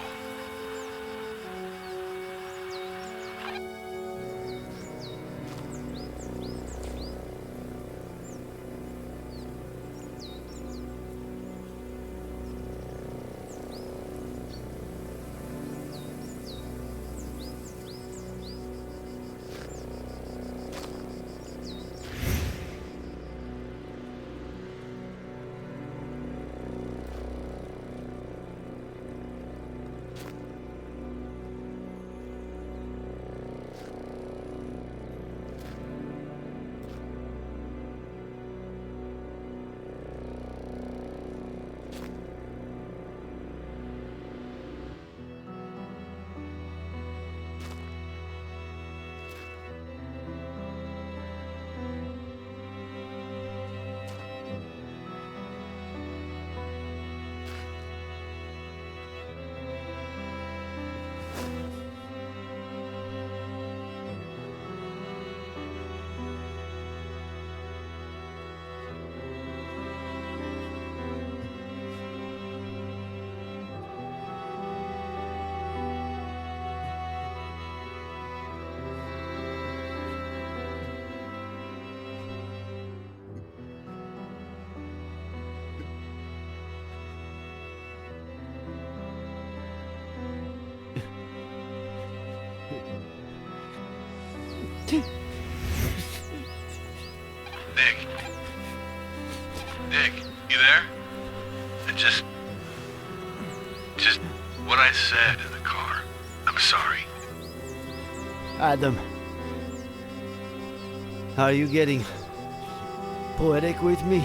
Nick, you there? Just what I said in the car. I'm sorry. Adam, are you getting poetic with me?